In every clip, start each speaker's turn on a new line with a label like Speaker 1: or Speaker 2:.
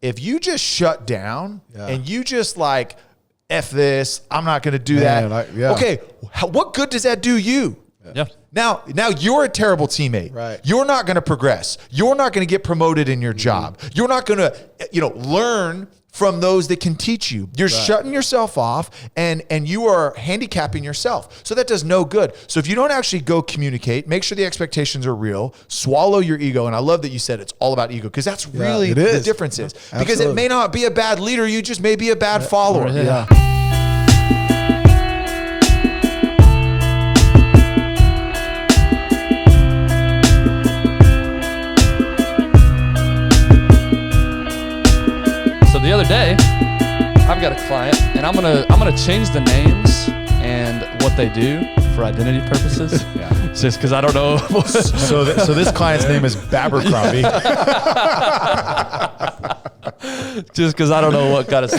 Speaker 1: if you just shut down and you just like, F this, I'm not going to do that. Okay, what good does that do you?
Speaker 2: Yeah.
Speaker 1: Now you're a terrible teammate.
Speaker 3: Right.
Speaker 1: You're not going to progress. You're not going to get promoted in your job. You're not going to, learn from those that can teach you. You're shutting yourself off and you are handicapping yourself. So that does no good. So if you don't actually go communicate, make sure the expectations are real, swallow your ego. And I love that you said it's all about ego because that's really the difference is. Because it may not be a bad leader, you just may be a bad follower.
Speaker 2: Yeah. The other day, I've got a client, and I'm gonna change the names and what they do for identity purposes. Just because I don't know.
Speaker 1: So this client's name is Babercrombie.
Speaker 2: Just because I don't know what kind of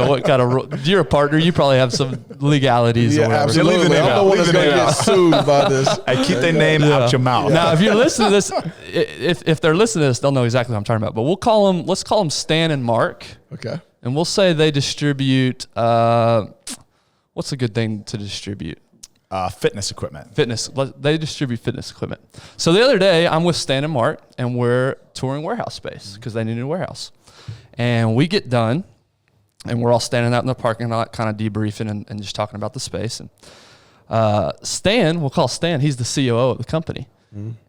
Speaker 2: what kind of. You're a partner. You probably have some legalities. or whatever.
Speaker 3: Absolutely. I'm the one that's going to get sued by this.
Speaker 1: I keep their name out your mouth.
Speaker 2: Now, if you're listening to this, if they're listening to this, they'll know exactly what I'm talking about. But let's call them Stan and Mark.
Speaker 3: Okay.
Speaker 2: And we'll say they distribute. What's a good thing to distribute?
Speaker 1: Fitness equipment.
Speaker 2: They distribute fitness equipment. So the other day, I'm with Stan and Mark, and we're touring warehouse space because they need a new warehouse. And we get done, and we're all standing out in the parking lot, kind of debriefing and just talking about the space. And Stan, we'll call Stan, he's the COO of the company.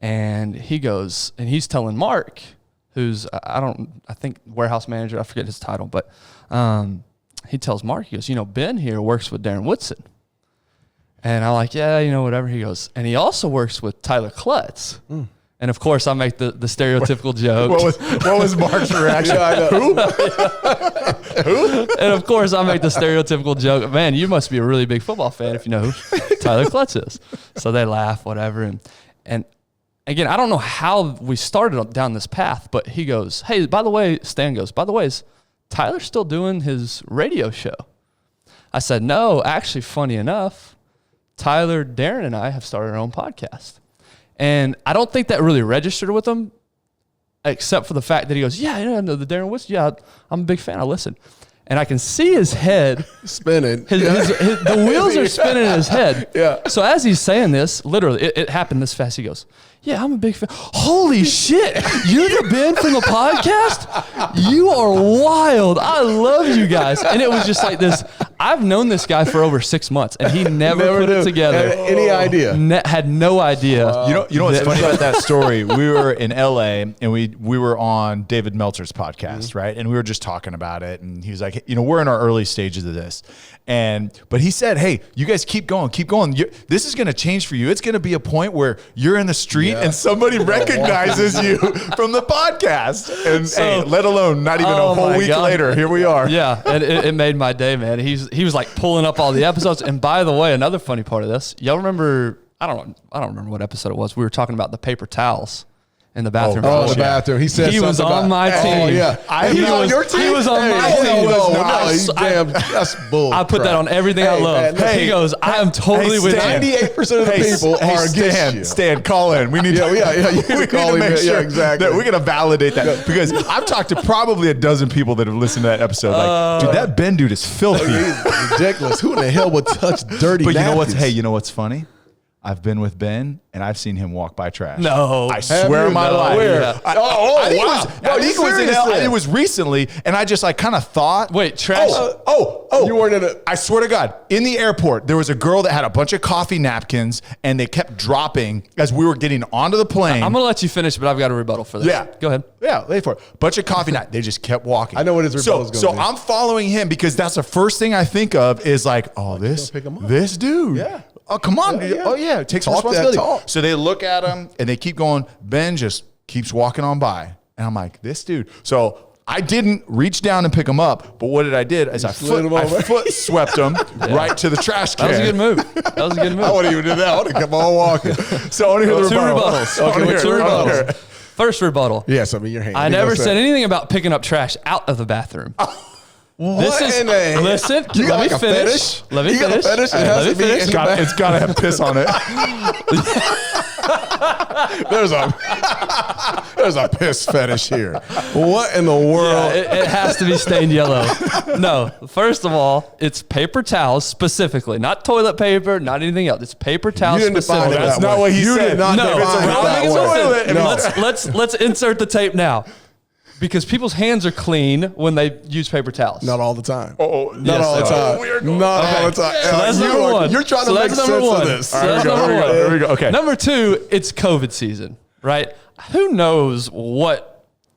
Speaker 2: And he goes, and he's telling Mark, who's, I think warehouse manager, I forget his title, but he tells Mark, he goes, Ben here works with Darren Woodson. And I'm like, yeah, whatever. He goes, and he also works with Tyler Klutz. And of course, I make the stereotypical joke.
Speaker 1: What was Mark's reaction? Who?
Speaker 2: And of course, I make the stereotypical joke. Man, you must be a really big football fan if you know who Tyler Klutz is. So they laugh, whatever. And again, I don't know how we started down this path, but he goes, hey, by the way, Stan goes, by the way, is Tyler still doing his radio show? I said, no, actually, funny enough, Tyler, Darren, and I have started our own podcast. And I don't think that really registered with him, except for the fact that he goes, yeah, the Darren Woodson, yeah, I'm a big fan, I listen. And I can see his head
Speaker 3: spinning.
Speaker 2: The wheels are spinning in his head.
Speaker 3: Yeah.
Speaker 2: So as he's saying this, literally, it happened this fast. He goes, yeah, I'm a big fan. Holy shit. You're the Ben from the podcast? You are wild. I love you guys. And it was just like this. I've known this guy for over 6 months, and he never put it together.
Speaker 3: Had any idea?
Speaker 2: Had no idea.
Speaker 1: You know what's funny about that story? We were in LA, and we were on David Meltzer's podcast, right? And we were just talking about it, and he was like, we're in our early stages of this. But he said, hey, you guys keep going. This is going to change for you. It's going to be a point where you're in the street and somebody recognizes you from the podcast. And hey, let alone not even a whole week later, here we are.
Speaker 2: Yeah, and it made my day, man. He was like pulling up all the episodes. And by the way, another funny part of this, y'all remember, I don't remember what episode it was. We were talking about the paper towels in the bathroom.
Speaker 3: The bathroom. He said
Speaker 2: he was on my team.
Speaker 3: Oh, yeah.
Speaker 2: He was on your team? He was on my team.
Speaker 3: That's bull.
Speaker 2: I put that on everything I love.
Speaker 3: Man,
Speaker 2: he goes, I am totally with you.
Speaker 3: 98% of the people are against you.
Speaker 1: Stan, call in. We need to,
Speaker 3: you need to call him.
Speaker 1: Make sure
Speaker 3: exactly.
Speaker 1: that we're going to validate that. Because I've talked to probably a dozen people that have listened to that episode. Like, dude, that Ben dude is filthy.
Speaker 3: He's ridiculous. Who in the hell would touch dirty
Speaker 1: But
Speaker 3: napkins?
Speaker 1: you know what's funny? I've been with Ben, and I've seen him walk by trash.
Speaker 2: No.
Speaker 1: I swear on my life.
Speaker 3: Where?
Speaker 1: It was recently, and I just kind of thought.
Speaker 2: Wait, trash?
Speaker 3: You weren't in
Speaker 1: I swear to God, in the airport, there was a girl that had a bunch of coffee napkins, and they kept dropping as we were getting onto the plane.
Speaker 2: I'm going to let you finish, but I've got a rebuttal for this.
Speaker 1: Yeah.
Speaker 2: Go ahead.
Speaker 1: Yeah, wait for it. Bunch of coffee napkins. They just kept walking.
Speaker 3: I know what his rebuttal's going to be.
Speaker 1: So I'm following him because that's the first thing I think of is this dude.
Speaker 3: Yeah.
Speaker 1: Oh, come on.
Speaker 3: Yeah.
Speaker 1: Oh, yeah. Take some responsibility. So they look at him and they keep going. Ben just keeps walking on by. And I'm like, this dude. So I didn't reach down and pick him up. But what I did is I foot swept him right to the trash can.
Speaker 2: That was a good move.
Speaker 1: I wouldn't even do that. I would have kept on walking. So I want to hear the
Speaker 2: rebuttals. Okay, two rebuttals. First rebuttal.
Speaker 3: Yes, your hand.
Speaker 2: I never said anything about picking up trash out of the bathroom. Listen,
Speaker 3: You got
Speaker 2: let me
Speaker 3: like a
Speaker 2: finish.
Speaker 3: fetish?
Speaker 2: Let me
Speaker 3: You got a
Speaker 2: finish.
Speaker 3: fetish? It
Speaker 2: Let
Speaker 3: has
Speaker 2: me
Speaker 3: to be
Speaker 2: finish.
Speaker 3: in the back.
Speaker 1: It's got to have piss on it.
Speaker 3: There's a piss fetish here. What in the world?
Speaker 2: Yeah, it has to be stained yellow. No, first of all, it's paper towels specifically, not toilet paper, not anything else. It's paper towels
Speaker 3: You didn't define
Speaker 2: specifically.
Speaker 3: it
Speaker 1: That's
Speaker 3: that
Speaker 1: not
Speaker 3: way.
Speaker 1: what he
Speaker 3: You
Speaker 1: said.
Speaker 3: did not
Speaker 2: No,
Speaker 3: define it that way.
Speaker 2: listen, let's insert the tape now, because people's hands are clean when they use paper towels.
Speaker 3: Not all the time.
Speaker 1: Oh,
Speaker 3: Not all the time. Not all the time.
Speaker 2: So that's
Speaker 3: You
Speaker 2: number
Speaker 3: are-
Speaker 2: one.
Speaker 3: You're trying to
Speaker 2: So
Speaker 3: make
Speaker 2: that's
Speaker 3: sense
Speaker 2: number
Speaker 3: of
Speaker 2: one.
Speaker 3: this.
Speaker 2: So that's number one.
Speaker 1: There we go. Okay.
Speaker 2: Number two, it's COVID season, right? Who knows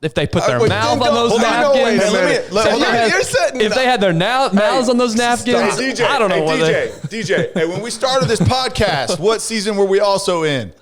Speaker 2: if they put their
Speaker 3: Wait,
Speaker 2: mouth
Speaker 3: don't-
Speaker 2: on those
Speaker 3: hold on,
Speaker 2: napkins?
Speaker 3: wait a minute. You're setting
Speaker 2: If
Speaker 3: it
Speaker 2: they had their mouths on those napkins,
Speaker 1: DJ,
Speaker 2: I don't know what they.
Speaker 1: DJ. Hey, when we started this podcast, what season were we also in?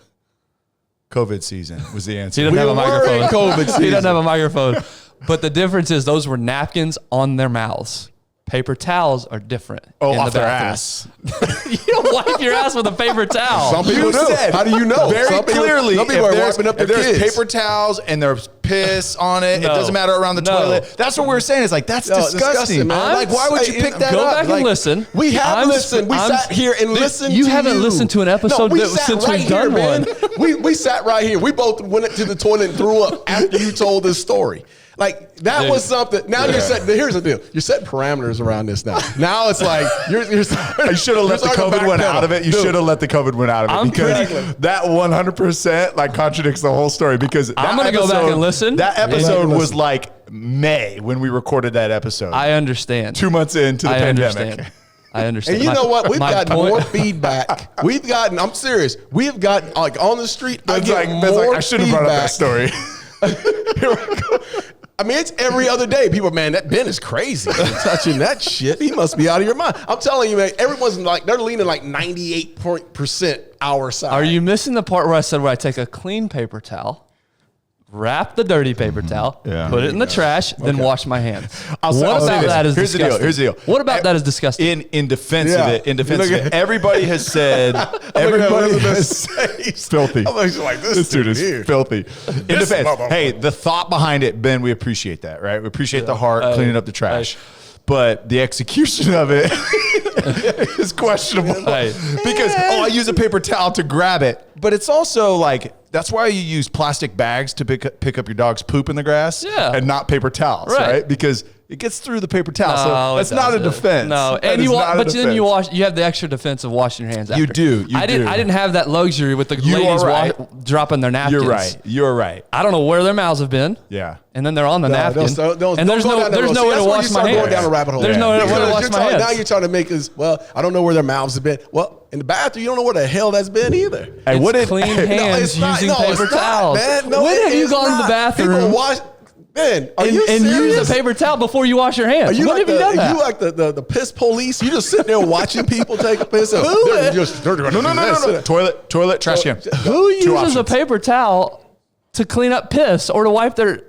Speaker 1: COVID season was the answer.
Speaker 2: He doesn't have a
Speaker 3: were
Speaker 2: microphone.
Speaker 3: in COVID
Speaker 2: He
Speaker 3: season.
Speaker 2: doesn't have a microphone. But the difference is those were napkins on their mouths. Paper towels are different.
Speaker 1: Oh,
Speaker 2: in
Speaker 1: off
Speaker 2: the
Speaker 1: their
Speaker 2: bathrooms.
Speaker 1: ass.
Speaker 2: You don't wipe your ass with a paper towel.
Speaker 3: Some people do. How do you know?
Speaker 1: Very
Speaker 3: Some people-
Speaker 1: clearly,
Speaker 3: some people
Speaker 1: if
Speaker 3: are
Speaker 1: there's,
Speaker 3: wiping up
Speaker 1: if
Speaker 3: their
Speaker 1: there's
Speaker 3: kids.
Speaker 1: paper towels and there's piss on it,
Speaker 2: No.
Speaker 1: it doesn't matter around the
Speaker 2: No.
Speaker 1: toilet. That's what we're saying. It's like, that's
Speaker 3: No,
Speaker 1: disgusting.
Speaker 3: man.
Speaker 1: Like, why would you pick that
Speaker 2: Go
Speaker 1: up?
Speaker 2: back and
Speaker 1: Like,
Speaker 2: listen.
Speaker 3: We have listened. We sat here and listened to you.
Speaker 2: You haven't listened to an episode
Speaker 3: we
Speaker 2: that-
Speaker 3: sat
Speaker 2: since
Speaker 3: right
Speaker 2: we've
Speaker 3: here,
Speaker 2: done
Speaker 3: man.
Speaker 2: one.
Speaker 3: We sat right here. We both went to the toilet and threw up after you told this story. Like, that
Speaker 2: Dude.
Speaker 3: was something. Now you're setting, here's the deal. You're setting parameters around this now. Now it's like, you
Speaker 1: should have let the COVID one out of it. You should have let the COVID one out of it
Speaker 2: I'm
Speaker 1: because
Speaker 2: pretty-
Speaker 1: that 100% like contradicts the whole story. Because
Speaker 2: I'm gonna go back and listen.
Speaker 1: That episode
Speaker 3: Yeah.
Speaker 1: was like May when we recorded that episode.
Speaker 2: I understand.
Speaker 1: 2 months into the
Speaker 2: I
Speaker 1: pandemic.
Speaker 2: understand. I understand.
Speaker 3: And you know what? We've
Speaker 2: my
Speaker 3: gotten
Speaker 2: point-
Speaker 3: more feedback. We've gotten, I'm serious. We've gotten, like, on the street, I
Speaker 1: Ben's
Speaker 3: get
Speaker 1: like, Ben's
Speaker 3: more
Speaker 1: like, I should have brought up that
Speaker 3: feedback.
Speaker 1: story. Here we go.
Speaker 3: I mean, it's every other day. People, man, that Ben is crazy. Touching that shit. He must be out of your mind. I'm telling you, man, everyone's like, they're leaning like 98% our side.
Speaker 2: Are you missing the part where I said where I take a clean paper towel, wrap the dirty paper towel,
Speaker 1: Yeah.
Speaker 2: put it in the trash, then wash my hands?
Speaker 1: I'll say
Speaker 2: What about
Speaker 1: this.
Speaker 2: that is
Speaker 1: Here's the
Speaker 2: disgusting?
Speaker 1: deal. Here's the deal.
Speaker 2: What about that is disgusting?
Speaker 1: In defense
Speaker 3: Yeah.
Speaker 1: of it,
Speaker 3: Look at-
Speaker 1: everybody has said, everybody has filthy.
Speaker 3: I'm like,
Speaker 1: This dude is
Speaker 3: here.
Speaker 1: filthy. In
Speaker 3: This
Speaker 1: defense,
Speaker 3: motherfucker.
Speaker 1: hey, the thought behind it, Ben, we appreciate that, right? We appreciate the heart, cleaning up the trash. But the execution of it is questionable.
Speaker 2: Hey.
Speaker 1: Because, I use a paper towel to grab it. But it's also like, that's why you use plastic bags to pick up your dog's poop in the grass and not paper towels, right? Because it gets through the paper towel. So that's not a defense.
Speaker 2: No,
Speaker 1: That
Speaker 2: and
Speaker 1: is
Speaker 2: you
Speaker 1: not a
Speaker 2: but then you
Speaker 1: defense.
Speaker 2: wash. You have the extra defense of washing your hands. After.
Speaker 1: You do, you
Speaker 2: I
Speaker 1: do.
Speaker 2: didn't have that luxury with the
Speaker 1: You
Speaker 2: ladies
Speaker 1: are right.
Speaker 2: dropping their napkins.
Speaker 1: You're right. You're right.
Speaker 2: I don't know where their mouths have been.
Speaker 1: Yeah.
Speaker 2: And then they're on the napkin.
Speaker 3: Don't
Speaker 2: and there's
Speaker 3: go
Speaker 2: no
Speaker 3: down that
Speaker 2: there's
Speaker 3: road.
Speaker 2: no
Speaker 3: See,
Speaker 2: way to
Speaker 3: that's where
Speaker 2: wash
Speaker 3: you
Speaker 2: my
Speaker 3: start
Speaker 2: hands.
Speaker 3: going down a rabbit hole.
Speaker 2: There's no way to
Speaker 3: Because
Speaker 2: wash
Speaker 3: you're
Speaker 2: my
Speaker 3: talking-
Speaker 2: hands.
Speaker 3: Now you're trying to make us, well, I don't know where their mouths have been. Well, in the bathroom, you don't know where the hell that's been either.
Speaker 1: Hey, what
Speaker 2: It's
Speaker 1: did
Speaker 2: clean hands using paper towels.
Speaker 3: Man. No,
Speaker 2: when
Speaker 3: it
Speaker 2: have you
Speaker 3: is
Speaker 2: gone to
Speaker 3: not.
Speaker 2: the bathroom
Speaker 3: People wash, man, are you
Speaker 2: and
Speaker 3: serious?
Speaker 2: use a paper towel before you wash your hands?
Speaker 3: Are you
Speaker 2: when
Speaker 3: like
Speaker 2: have you done that?
Speaker 3: You like the piss police? You just sitting there watching people take a piss? They're just, they're
Speaker 1: No. Toilet, trash can.
Speaker 2: Who
Speaker 1: Two
Speaker 2: uses a
Speaker 1: options.
Speaker 2: paper towel to clean up piss or to wipe their?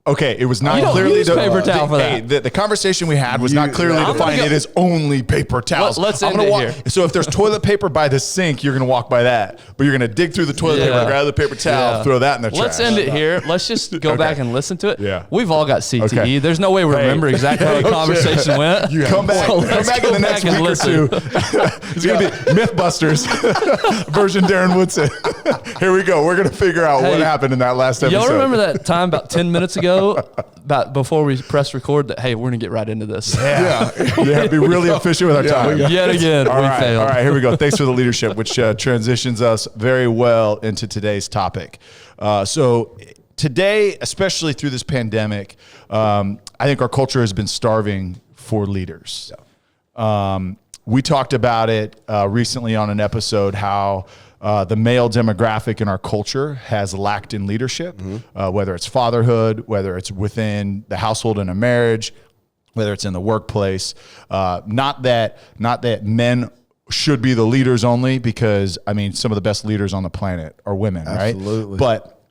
Speaker 1: Okay, it was not
Speaker 2: You don't
Speaker 1: clearly
Speaker 2: use paper towel for
Speaker 1: Hey,
Speaker 2: that.
Speaker 1: the conversation we had was not clearly
Speaker 2: I'm gonna
Speaker 1: defined.
Speaker 2: go-
Speaker 1: It is only paper towels.
Speaker 2: Let's
Speaker 1: I'm
Speaker 2: end
Speaker 1: gonna
Speaker 2: it
Speaker 1: walk.
Speaker 2: here.
Speaker 1: So if there's toilet paper by the sink, you're gonna walk by that, but you're gonna dig through the toilet paper, grab the paper towel, throw that in the trash.
Speaker 2: Let's end it here. Let's just go back and listen to it.
Speaker 1: Yeah.
Speaker 2: We've all got CTE.
Speaker 1: Okay.
Speaker 2: There's no way we remember exactly how the conversation went.
Speaker 1: Come back,
Speaker 2: So
Speaker 1: come
Speaker 2: let's
Speaker 1: back
Speaker 2: go
Speaker 1: in the next
Speaker 2: back and
Speaker 1: week or
Speaker 2: listen.
Speaker 1: two. It's gonna be MythBusters version Darren Woodson. Here we go. We're gonna figure out what
Speaker 2: Hey,
Speaker 1: happened in that last episode.
Speaker 2: Y'all remember that time about 10 minutes ago, about before we press record, that hey, we're gonna get right into this.
Speaker 1: Yeah, be really efficient with our time.
Speaker 2: Yet again,
Speaker 1: All
Speaker 2: we
Speaker 1: right,
Speaker 2: failed.
Speaker 1: all right, here we go. Thanks for the leadership, which transitions us very well into today's topic. So today, especially through this pandemic, I think our culture has been starving for leaders. We talked about it recently on an episode, how the male demographic in our culture has lacked in leadership, whether it's fatherhood, whether it's within the household and a marriage, whether it's in the workplace. Not that men should be the leaders only, because I mean, some of the best leaders on the planet are women, right?
Speaker 3: Absolutely.
Speaker 1: But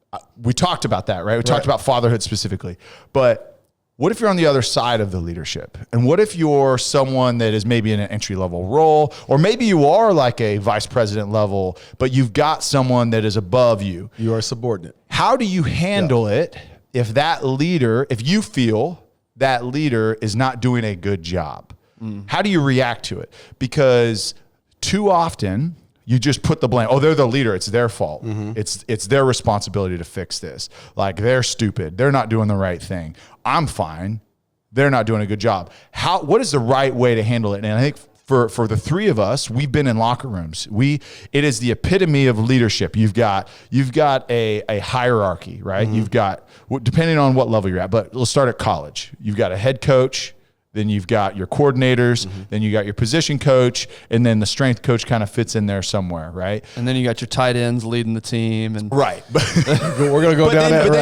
Speaker 1: we talked about that, right? We talked about fatherhood specifically. But what if you're on the other side of the leadership? And what if you're someone that is maybe in an entry-level role, or maybe you are like a vice president level, but you've got someone that is above you?
Speaker 3: You are subordinate.
Speaker 1: How do you handle it if that leader, if you feel that leader is not doing a good job? How do you react to it? Because too often you just put the blame. Oh, they're the leader. It's their fault. It's their responsibility to fix this. Like, they're stupid. They're not doing the right thing. I'm fine. They're not doing a good job. What is the right way to handle it? And I think for the three of us, we've been in locker rooms. It is the epitome of leadership. You've got a hierarchy, right? You've got, depending on what level you're at, but let's start at college. You've got a head coach, then you've got your coordinators, then you got your position coach, and then the strength coach kind of fits in there somewhere, right?
Speaker 2: And then you got your tight ends leading the team, and
Speaker 1: right.
Speaker 3: We're gonna go down that.
Speaker 1: But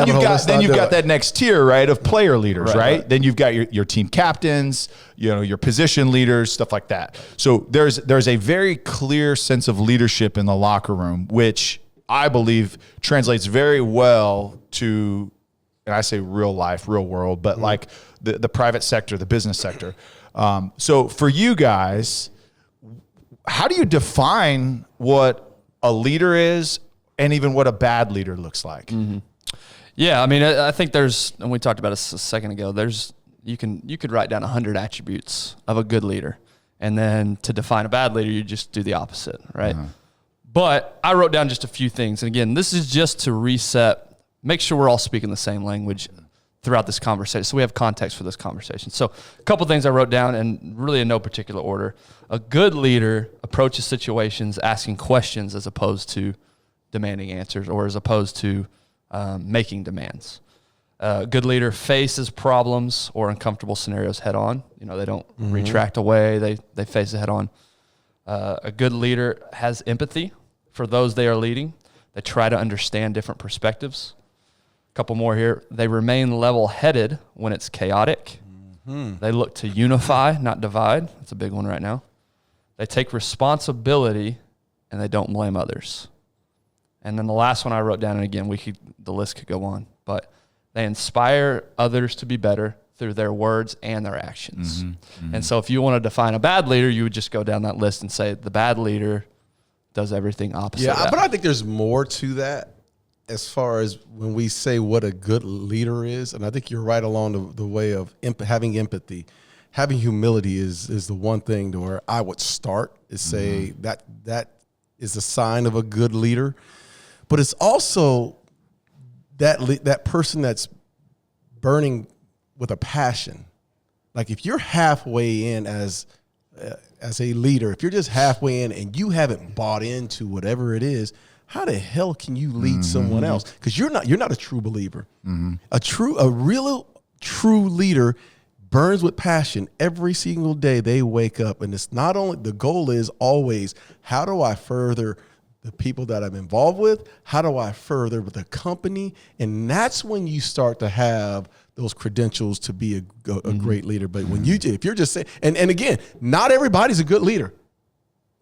Speaker 3: then
Speaker 1: you've got that next tier, right, of player leaders, right? Then you've got your team captains, your position leaders, stuff like that. So there's a very clear sense of leadership in the locker room, which I believe translates very well to, and I say real life, real world, but like the private sector, the business sector. So for you guys, how do you define what a leader is and even what a bad leader looks like?
Speaker 2: Yeah, I mean, I think there's, and we talked about this a second ago, you could write down 100 attributes of a good leader. And then to define a bad leader, you just do the opposite, right? But I wrote down just a few things. And again, this is just to reset, make sure we're all speaking the same language throughout this conversation, so we have context for this conversation. So a couple things I wrote down, and really in no particular order. A good leader approaches situations asking questions as opposed to demanding answers, or as opposed to making demands. A good leader faces problems or uncomfortable scenarios head on. They don't retract away. They face it head on. A good leader has empathy for those they are leading. They try to understand different perspectives. Couple more here. They remain level-headed when it's chaotic. They look to unify, not divide. That's a big one right now. They take responsibility, and they don't blame others. And then the last one I wrote down, and again, the list could go on, but they inspire others to be better through their words and their actions. And so if you want to define a bad leader, you would just go down that list and say the bad leader does everything opposite of that.
Speaker 3: But I think there's more to that. As far as when we say what a good leader is, and I think you're right along the way of having empathy. Having humility is the one thing to where I would start, is say that is a sign of a good leader. But it's also that person that's burning with a passion. Like, if you're halfway in as a leader, if you're just halfway in and you haven't bought into whatever it is, how the hell can you lead someone else? Because you're not a true believer. A real true leader burns with passion every single day they wake up. And it's not only, the goal is always, how do I further the people that I'm involved with? How do I further the company? And that's when you start to have those credentials to be a great leader. But if you're just saying, and again, not everybody's a good leader.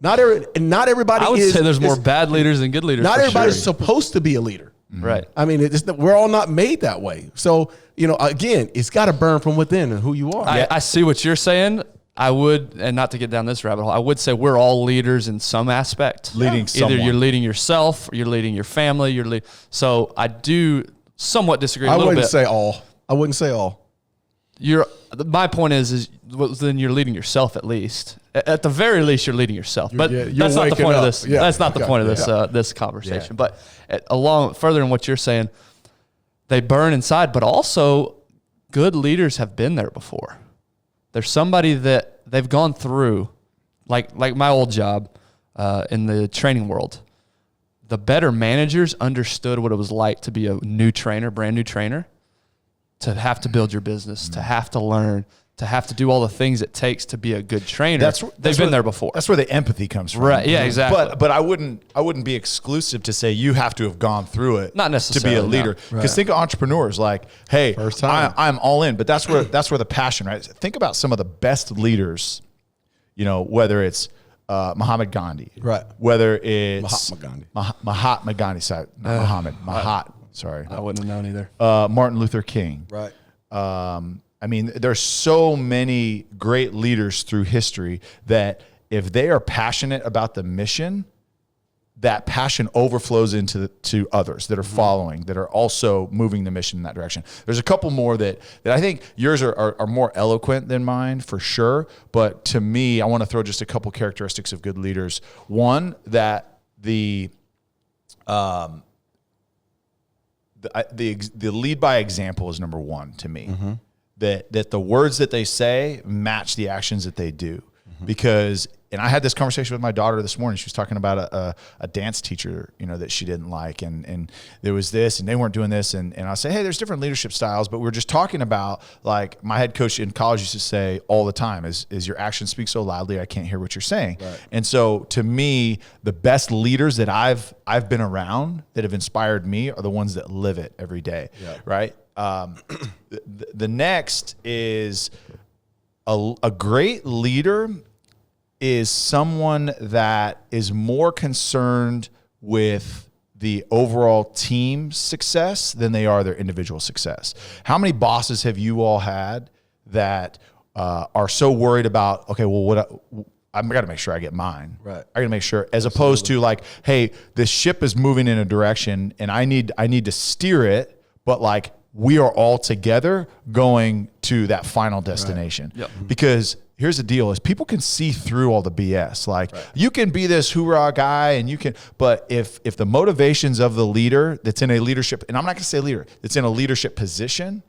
Speaker 3: Not everybody.
Speaker 2: I would say there's more bad leaders than good leaders.
Speaker 3: Not everybody's supposed to be a leader,
Speaker 2: right?
Speaker 3: I mean, we're all not made that way. So again, it's got to burn from within and who you are.
Speaker 2: I see what you're saying. I would, and not to get down this rabbit hole, I would say we're all leaders in some aspect.
Speaker 1: Leading someone.
Speaker 2: Either you're leading yourself, or you're leading your family. So I do somewhat disagree a little bit.
Speaker 3: I wouldn't say all.
Speaker 2: My point is then you're leading yourself at least. At the very least, you're leading yourself. But that's not the point of this. That's not the point of this conversation. But along further in what you're saying, they burn inside. But also, good leaders have been there before. There's somebody that they've gone through, like my old job in the training world. The better managers understood what it was like to be a brand new trainer, to have to build your business, to have to learn, to have to do all the things it takes to be a good trainer. They've been there before.
Speaker 1: That's where the empathy comes from.
Speaker 2: Right. Yeah, exactly.
Speaker 1: But I wouldn't be exclusive to say you have to have gone through it.
Speaker 2: Not necessarily,
Speaker 1: to be a leader. Because think of entrepreneurs like, hey,
Speaker 3: first time.
Speaker 1: I'm all in. But that's where the passion, right? Think about some of the best leaders, whether it's Muhammad Gandhi.
Speaker 3: Right.
Speaker 1: Whether it's
Speaker 3: Mahatma Gandhi.
Speaker 1: Sorry.
Speaker 2: I wouldn't have known either.
Speaker 1: Martin Luther King.
Speaker 3: Right.
Speaker 1: I mean, there's so many great leaders through history that if they are passionate about the mission, that passion overflows to others that are following, that are also moving the mission in that direction. There's a couple more that I think yours are more eloquent than mine for sure. But to me, I want to throw just a couple characteristics of good leaders. One, that the lead by example is number one to me. That the words that they say match the actions that they do. Because, and I had this conversation with my daughter this morning. She was talking about a dance teacher, that she didn't like. And there was this, and they weren't doing this. And I say, hey, there's different leadership styles, but we're just talking about, like, my head coach in college used to say all the time is your actions speak so loudly, I can't hear what you're saying. Right. And so to me, the best leaders that I've been around that have inspired me are the ones that live it every day. Yeah. Right. The next is a great leader is someone that is more concerned with the overall team success than they are their individual success. How many bosses have you all had that are so worried about, okay, well, I've got to make sure I get mine. Right. I got to make sure, as opposed to like, hey, this ship is moving in a direction and I need to steer it, but like we are all together going to that final destination. Right. Yep. Because here's the deal: is people can see through all the BS. Like you can be this hoorah guy, and you can, but if the motivations of the leader that's in a leadership, and I'm not going to say leader, that's in a leadership position,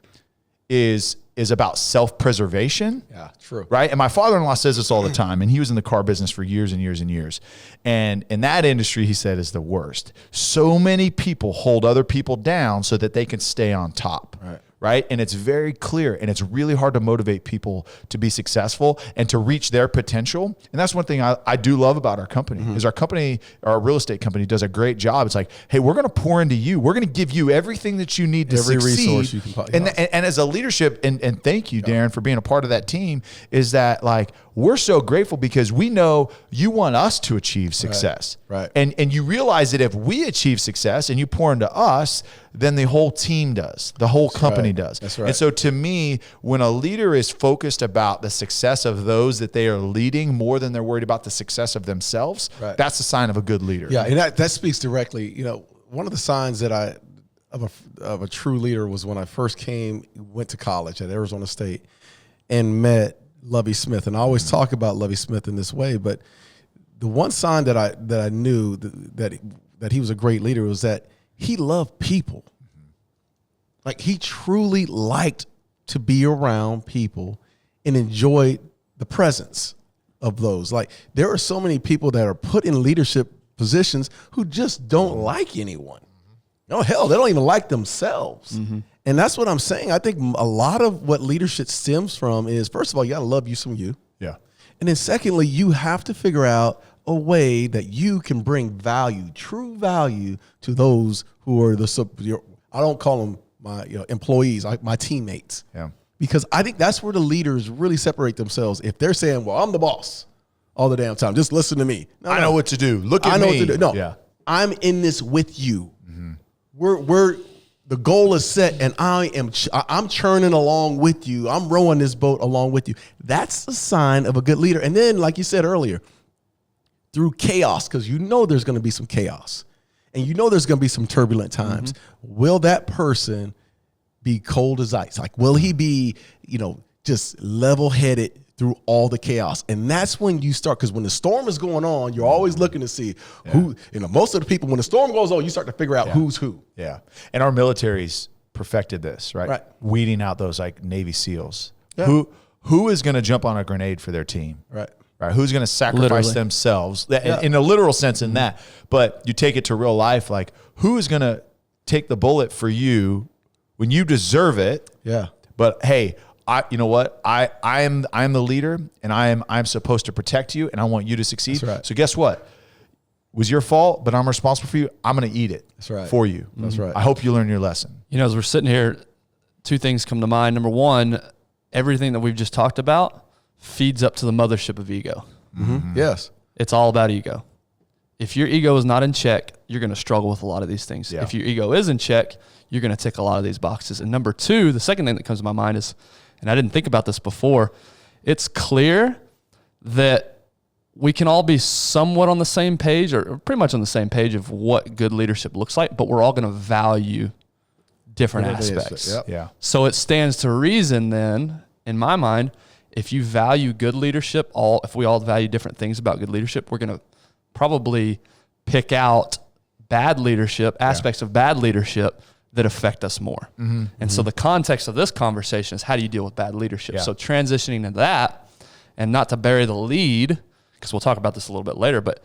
Speaker 1: is about self-preservation. Yeah, true. Right. And my father-in-law says this all the time, and he was in the car business for years and years and years. And in that industry, he said, is the worst. So many people hold other people down so that they can stay on top. Right. And it's very clear, and it's really hard to motivate people to be successful and to reach their potential. And that's one thing I do love about our company is our real estate company does a great job. It's like, hey, we're going to pour into you. We're going to give you everything that you need to succeed. Every resource you can. And as a leadership, and thank you, Darren, for being a part of that team, is that like, we're so grateful because we know you want us to achieve success. Right. And you realize that if we achieve success and you pour into us, then the whole team does, the whole company does. That's right. And so to me, when a leader is focused about the success of those that they are leading more than they're worried about the success of themselves, that's a sign of a good leader.
Speaker 3: Yeah, and that speaks directly. One of the signs that of a true leader was when I first went to college at Arizona State and met Lovie Smith. And I always talk about Lovie Smith in this way, but the one sign that I knew that he was a great leader was that he loved people. Like he truly liked to be around people and enjoyed the presence of those. Like there are so many people that are put in leadership positions who just don't like anyone. No, hell, they don't even like themselves. And that's what I'm saying. I think a lot of what leadership stems from is, first of all, you got to love you some you. Yeah. And then secondly, you have to figure out a way that you can bring value, true value, to those who are I don't call them my employees, my teammates. Yeah. Because I think that's where the leaders really separate themselves. If they're saying, well, I'm the boss all the damn time, just listen to me.
Speaker 1: I know what to do. Look at me. I know what to do.
Speaker 3: No, I'm in this with you. We're the goal is set, and I'm churning along with you. I'm rowing this boat along with you. That's a sign of a good leader. And then, like you said earlier, through chaos, because there's going to be some chaos, and there's going to be some turbulent times. Will that person be cold as ice? Like, will he be, just level-headed through all the chaos? And that's when you start, because when the storm is going on, you're always looking to see who, most of the people, when the storm goes on, you start to figure out who's who. Yeah.
Speaker 1: And our military's perfected this, right? Weeding out those like Navy SEALs. Yeah. Who is going to jump on a grenade for their team? Right. Who's going to sacrifice themselves in a literal sense in that? But you take it to real life, like who is going to take the bullet for you when you deserve it? Yeah. But hey, you know what? I am the leader, and I'm supposed to protect you, and I want you to succeed. That's right. So guess what? It was your fault, but I'm responsible for you. I'm going to eat it. That's right. For you. That's right. I hope you learn your lesson.
Speaker 2: As we're sitting here, two things come to mind. Number one, everything that we've just talked about feeds up to the mothership of ego.
Speaker 3: Yes.
Speaker 2: It's all about ego. If your ego is not in check, you're going to struggle with a lot of these things. Yeah. If your ego is in check, you're going to tick a lot of these boxes. And number two, the second thing that comes to my mind is, and I didn't think about this before, it's clear that we can all be somewhat on the same page or pretty much on the same page of what good leadership looks like, but we're all going to value different aspects.
Speaker 3: Yep.
Speaker 1: Yeah.
Speaker 2: So it stands to reason then, in my mind, if you value good leadership, if we all value different things about good leadership, we're going to probably pick out bad leadership, aspects of bad leadership that affect us more. And so the context of this conversation is how do you deal with bad leadership?
Speaker 1: Yeah.
Speaker 2: So transitioning to that, and not to bury the lead, because we'll talk about this a little bit later, but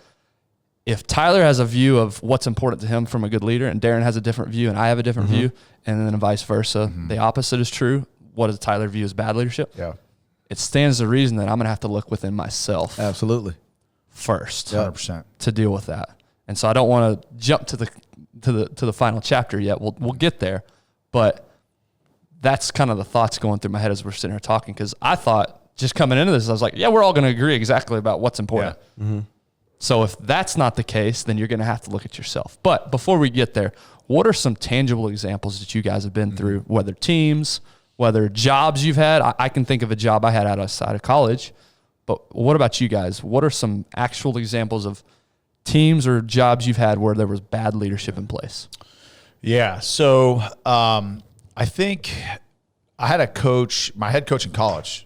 Speaker 2: if Tyler has a view of what's important to him from a good leader and Darren has a different view and I have a different view, and then vice versa, the opposite is true. What does Tyler view as bad leadership?
Speaker 1: Yeah.
Speaker 2: It stands to reason that I'm going to have to look within myself
Speaker 3: Absolutely.
Speaker 2: first
Speaker 1: 100%.
Speaker 2: to deal with that. And so I don't want to jump to the final chapter yet. We'll get there, but that's kind of the thoughts going through my head as we're sitting here talking, because I thought, just coming into this, I was like, yeah, we're all going to agree exactly about what's important.
Speaker 1: Yeah.
Speaker 2: So if that's not the case, then you're going to have to look at yourself. But before we get there, what are some tangible examples that you guys have been through, whether teams, whether jobs you've had? I can think of a job I had outside of college, but what about you guys? What are some actual examples of teams or jobs you've had where there was bad leadership in place?
Speaker 1: Yeah. So I think I had a coach, my head coach in college.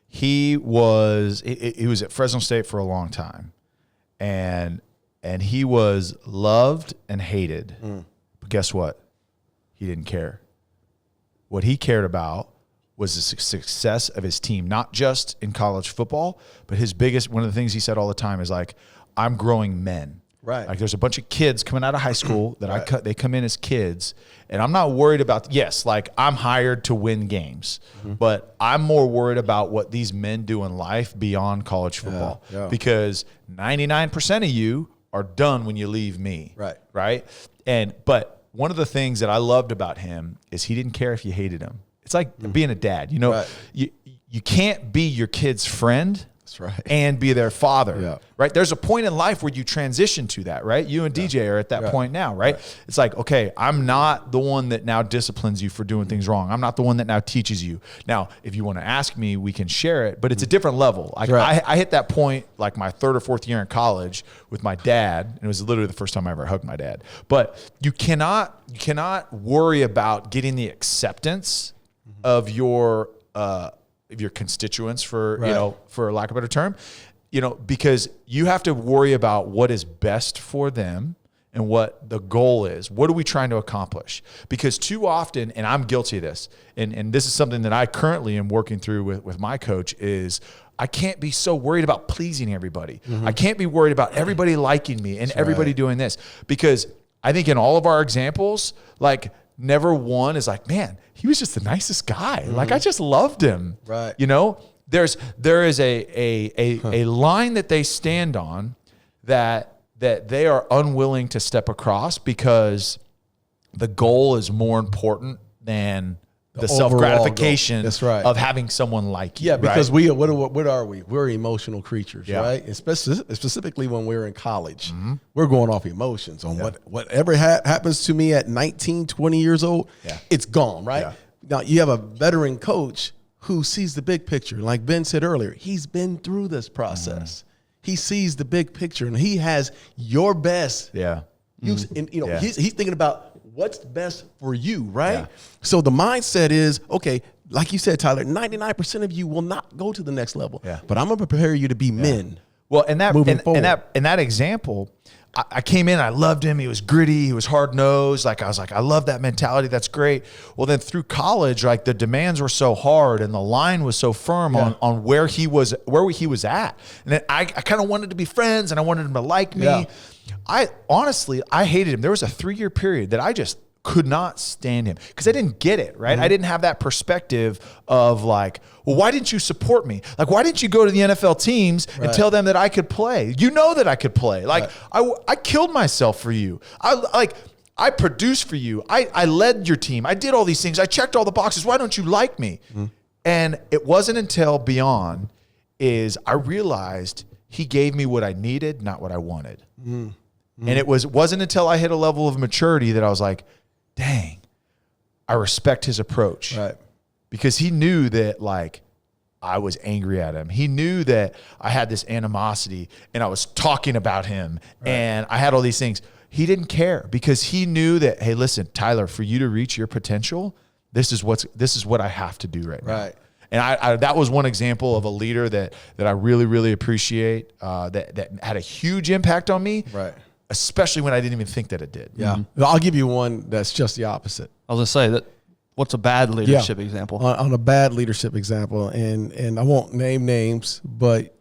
Speaker 1: He was at Fresno State for a long time, and he was loved and hated. But guess what? He didn't care. What he cared about was the success of his team, not just in college football, but one of the things he said all the time is like, I'm growing men.
Speaker 3: Right.
Speaker 1: Like there's a bunch of kids coming out of high school that they come in as kids, and I'm not worried about, yes, like I'm hired to win games, but I'm more worried about what these men do in life beyond college football, because 99% of you are done when you leave me.
Speaker 3: Right.
Speaker 1: Right. But one of the things that I loved about him is he didn't care if you hated him. It's like being a dad, you can't be your kid's friend.
Speaker 3: That's right.
Speaker 1: And be their father,
Speaker 3: Yeah.
Speaker 1: right? There's a point in life where you transition to that, right? You and DJ are at that point now, right? It's like, okay, I'm not the one that now disciplines you for doing things wrong. I'm not the one that now teaches you. Now, if you want to ask me, we can share it, but it's a different level. Like I hit that point like my third or fourth year in college with my dad, and it was literally the first time I ever hugged my dad. But you cannot worry about getting the acceptance of your constituents, for lack of a better term, because you have to worry about what is best for them and what the goal is. What are we trying to accomplish? Because too often, and I'm guilty of this, and this is something that I currently am working through with my coach, is I can't be so worried about pleasing everybody. I can't be worried about everybody liking me and everybody doing this, because I think in all of our examples, like never one is like, man, he was just the nicest guy. Like I just loved him.
Speaker 3: Right.
Speaker 1: There is a line that they stand on that they are unwilling to step across, because the goal is more important than the self-gratification of having someone like you.
Speaker 3: Yeah, because what are we? We're emotional creatures, right? And specifically when we're in college, we're going off emotions on whatever happens to me at 19, 20 years old, it's gone, right? Yeah. Now, you have a veteran coach who sees the big picture. Like Ben said earlier, he's been through this process. He sees the big picture, and he has your best.
Speaker 1: Yeah.
Speaker 3: He's thinking about what's best for you, right? Yeah. So the mindset is, okay, like you said, Tyler, 99% of you will not go to the next level. Yeah. But I'm going to prepare you to be men.
Speaker 1: Well, and that example, I came in, I loved him. He was gritty. He was hard nosed. Like I was like, I love that mentality. That's great. Well, then through college, like the demands were so hard and the line was so firm on where he was at. And then I kind of wanted to be friends and I wanted him to like me. Yeah. I hated him. There was a 3-year period that I just could not stand him because I didn't get it, right? I didn't have that perspective of like, well, why didn't you support me? Like, why didn't you go to the NFL teams and tell them that I could play? You know that I could play. Like, I killed myself for you. I produced for you. I led your team. I did all these things. I checked all the boxes. Why don't you like me? And it wasn't until beyond is I realized he gave me what I needed, not what I wanted. And it wasn't until I hit a level of maturity that I was like, dang, I respect his approach. Right. Because he knew that like I was angry at him. He knew that I had this animosity and I was talking about him and I had all these things. He didn't care because he knew that, hey, listen, Tyler, for you to reach your potential, this is what I have to do right now.
Speaker 3: Right.
Speaker 1: And I that was one example of a leader that I really, really appreciate, that had a huge impact on me.
Speaker 3: Right.
Speaker 1: Especially when I didn't even think that it did.
Speaker 3: Yeah. I'll give you one that's just the opposite.
Speaker 2: I was gonna say that. What's a bad leadership example?
Speaker 3: On a bad leadership example, and I won't name names, but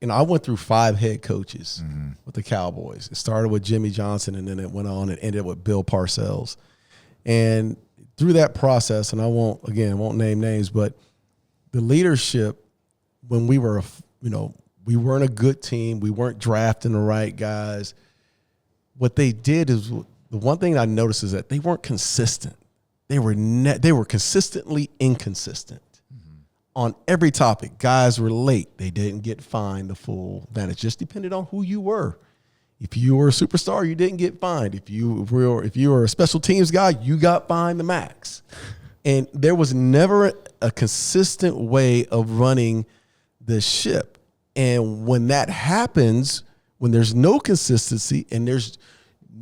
Speaker 3: I went through 5 head coaches with the Cowboys. It started with Jimmy Johnson, and then it went on and ended with Bill Parcells. And through that process, and I won't name names, but the leadership, when we were, we weren't a good team, we weren't drafting the right guys. What they did is, the one thing I noticed is that they weren't consistent. They were consistently inconsistent on every topic. Guys were late. They didn't get fined the full amount. It just depended on who you were. If you were a superstar, you didn't get fined. If you were a special teams guy, you got fined the max. And there was never a consistent way of running the ship. And when that happens, when there's no consistency and there's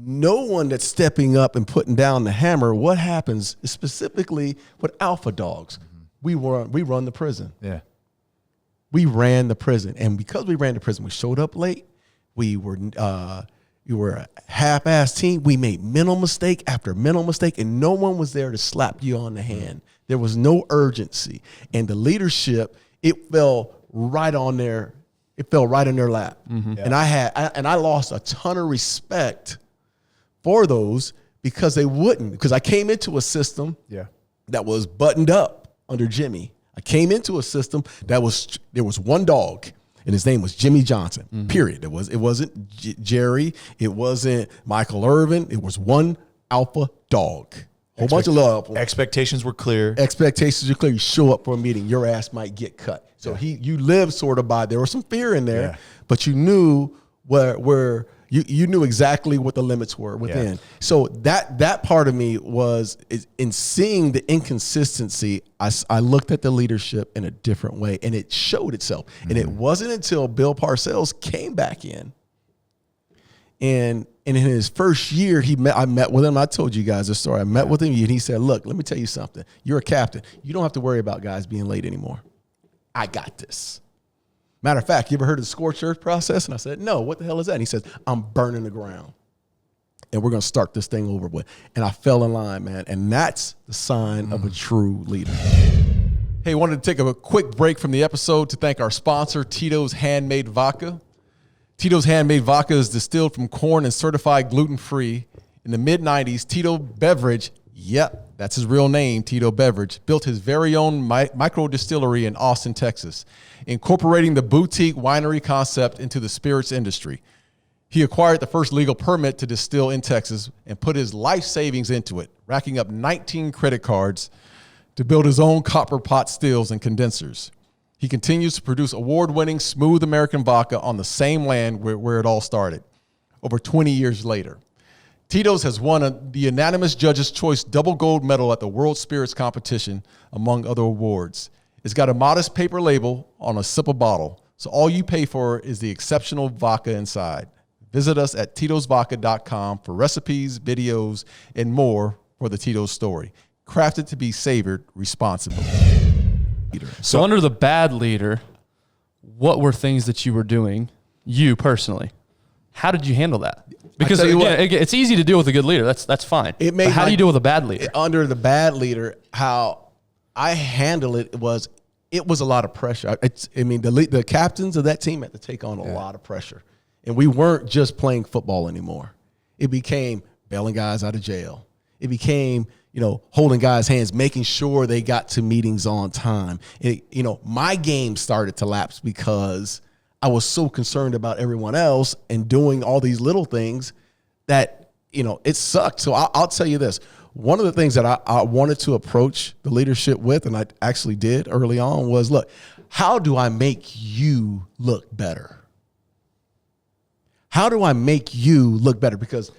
Speaker 3: no one that's stepping up and putting down the hammer, what happens is specifically with alpha dogs, we run the prison.
Speaker 1: Yeah.
Speaker 3: We ran the prison. And because we ran the prison, we showed up late. We were a half-assed team. We made mental mistake after mental mistake, and no one was there to slap you on the hand. There was no urgency. And the leadership, it fell right on their lap. And I lost a ton of respect for those because they wouldn't. Because I came into a system that was buttoned up under Jimmy. I came into a system that there was one dog, and his name was Jimmy Johnson. Period. It wasn't Jerry. It wasn't Michael Irvin. It was one alpha dog. Whole bunch of love.
Speaker 1: Expectations were clear.
Speaker 3: Expectations are clear. You show up for a meeting, your ass might get cut. So you lived sort of by. There was some fear in there, but you knew where you knew exactly what the limits were within. So that part of me was in seeing the inconsistency. I looked at the leadership in a different way, and it showed itself. And it wasn't until Bill Parcells came back in, and in his first year, I met with him. I told you guys this story. I met with him, and he said, "Look, let me tell you something. You're a captain. You don't have to worry about guys being late anymore. I got this." Matter of fact, you ever heard of the scorched earth process? And I said, no, what the hell is that? And he says, I'm burning the ground. And we're going to start this thing over with. And I fell in line, man. And that's the sign of a true leader. Hey, wanted to take a quick break from the episode to thank our sponsor, Tito's Handmade Vodka. Tito's Handmade Vodka is distilled from corn and certified gluten-free. In the mid-90s, Tito Beverage, that's his real name, Tito Beverage, built his very own micro distillery in Austin, Texas, incorporating the boutique winery concept into the spirits industry. He acquired the first legal permit to distill in Texas and put his life savings into it, racking up 19 credit cards to build his own copper pot stills and condensers. He continues to produce award-winning smooth American vodka on the same land where it all started, over 20 years later. Tito's has won the unanimous Judges' Choice Double Gold Medal at the World Spirits Competition, among other awards. It's got a modest paper label on a simple bottle, so all you pay for is the exceptional vodka inside. Visit us at titosvodka.com for recipes, videos, and more for the Tito's story. Crafted to be savored responsibly.
Speaker 2: So under the bad leader, what were things that you were doing, you personally? How did you handle that? Because again, it's easy to deal with a good leader. That's fine. But how do you deal with a bad leader?
Speaker 3: Under the bad leader, how I handle it was a lot of pressure. The captains of that team had to take on a lot of pressure. And we weren't just playing football anymore. It became bailing guys out of jail. It became, holding guys' hands, making sure they got to meetings on time. My game started to lapse because I was so concerned about everyone else and doing all these little things that, it sucked. So I'll tell you this. One of the things that I wanted to approach the leadership with, and I actually did early on, was, look, how do I make you look better? How do I make you look better? Because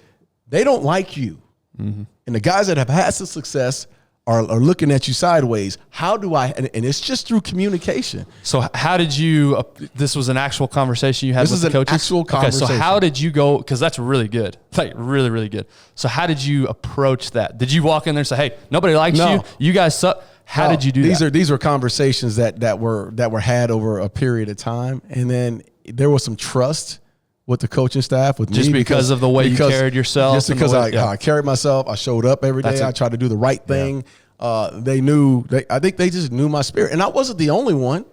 Speaker 3: they don't like you. And the guys that have had some success are looking at you sideways. How do I? And it's just through communication.
Speaker 2: So how did you? This was an actual conversation you had with the coaches.
Speaker 3: This is an actual conversation.
Speaker 2: Okay, so how did you go? Because that's really good, like really, really good. So how did you approach that? Did you walk in there and say, "Hey, nobody likes you. You guys suck"? How did you do that?
Speaker 3: These are conversations that were had over a period of time, and then there was some trust with the coaching staff, with
Speaker 2: just
Speaker 3: me,
Speaker 2: because of the way you carried yourself.
Speaker 3: Just because I carried myself, I showed up every day. I tried to do the right thing. They knew. I think they just knew my spirit, and I wasn't the only one.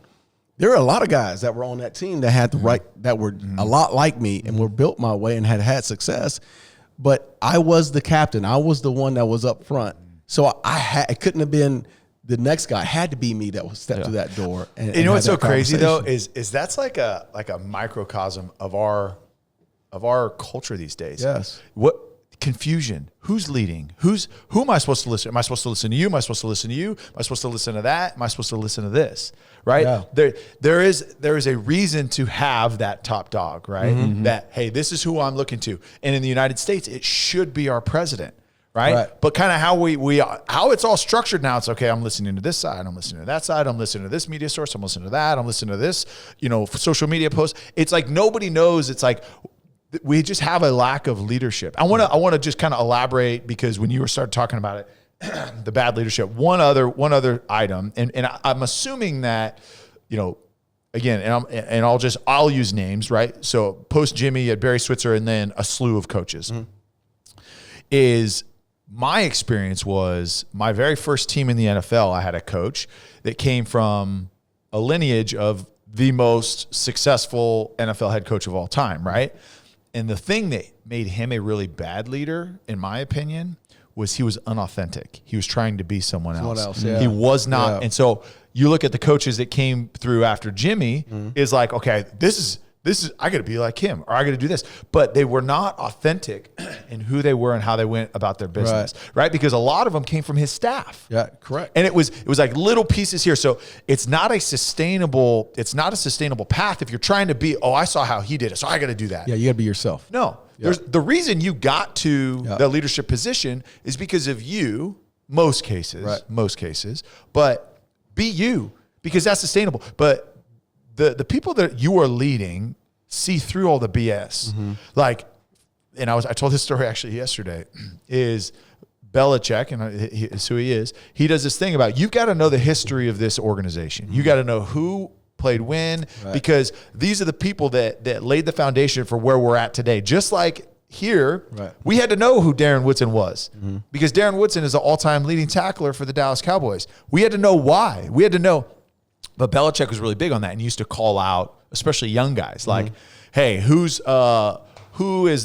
Speaker 3: There were a lot of guys that were on that team that had the right, that were a lot like me and were built my way and had success. But I was the captain. I was the one that was up front. So it couldn't have been the next guy. It had to be me that was stepped through that door. And
Speaker 1: you know what's so crazy though is that's like a microcosm of our culture these days.
Speaker 3: Yes.
Speaker 1: What confusion? Who's leading? Who am I supposed to listen? Am I supposed to listen to you? Am I supposed to listen to you? Am I supposed to listen to that? Am I supposed to listen to this? Right? Yeah. There is a reason to have that top dog, right? Mm-hmm. That, hey, this is who I'm looking to. And in the United States, it should be our president. Right? But kind of how it's all structured now, it's okay, I'm listening to this side, I'm listening to that side, I'm listening to this media source, I'm listening to that, I'm listening to this, social media post. It's like nobody knows. It's like we just have a lack of leadership. I want to just kind of elaborate, because when you started talking about it, the bad leadership, one other item, and I'm assuming that, again, and I'll use names, right? So post Jimmy at Barry Switzer and then a slew of coaches is. My experience was my very first team in the NFL, I had a coach that came from a lineage of the most successful NFL head coach of all time, right? And the thing that made him a really bad leader, in my opinion, was he was unauthentic. He was trying to be someone else.
Speaker 3: Yeah.
Speaker 1: He was not. Yeah. And so you look at the coaches that came through after Jimmy, is like, okay, this is I got to be like him, or I got to do this. But they were not authentic in who they were and how they went about their business, right? Because a lot of them came from his staff.
Speaker 3: Yeah, correct.
Speaker 1: And it was like little pieces here. So it's not a sustainable path if you're trying to be, I saw how he did it, so I got to do that.
Speaker 3: Yeah, you got to be yourself.
Speaker 1: No. There's the reason you got to the leadership position is because of you, most cases, but be you, because that's sustainable. But the people that you are leading see through all the BS. Like, and I told this story actually yesterday, is Belichick, and it's who he is. He does this thing about, you've got to know the history of this organization. You got to know who played when, because these are the people that laid the foundation for where we're at today. Just like here, we had to know who Darren Woodson was, because Darren Woodson is the all-time leading tackler for the Dallas Cowboys. We had to know why. We had to know. But Belichick was really big on that and used to call out, especially young guys, like, hey, who is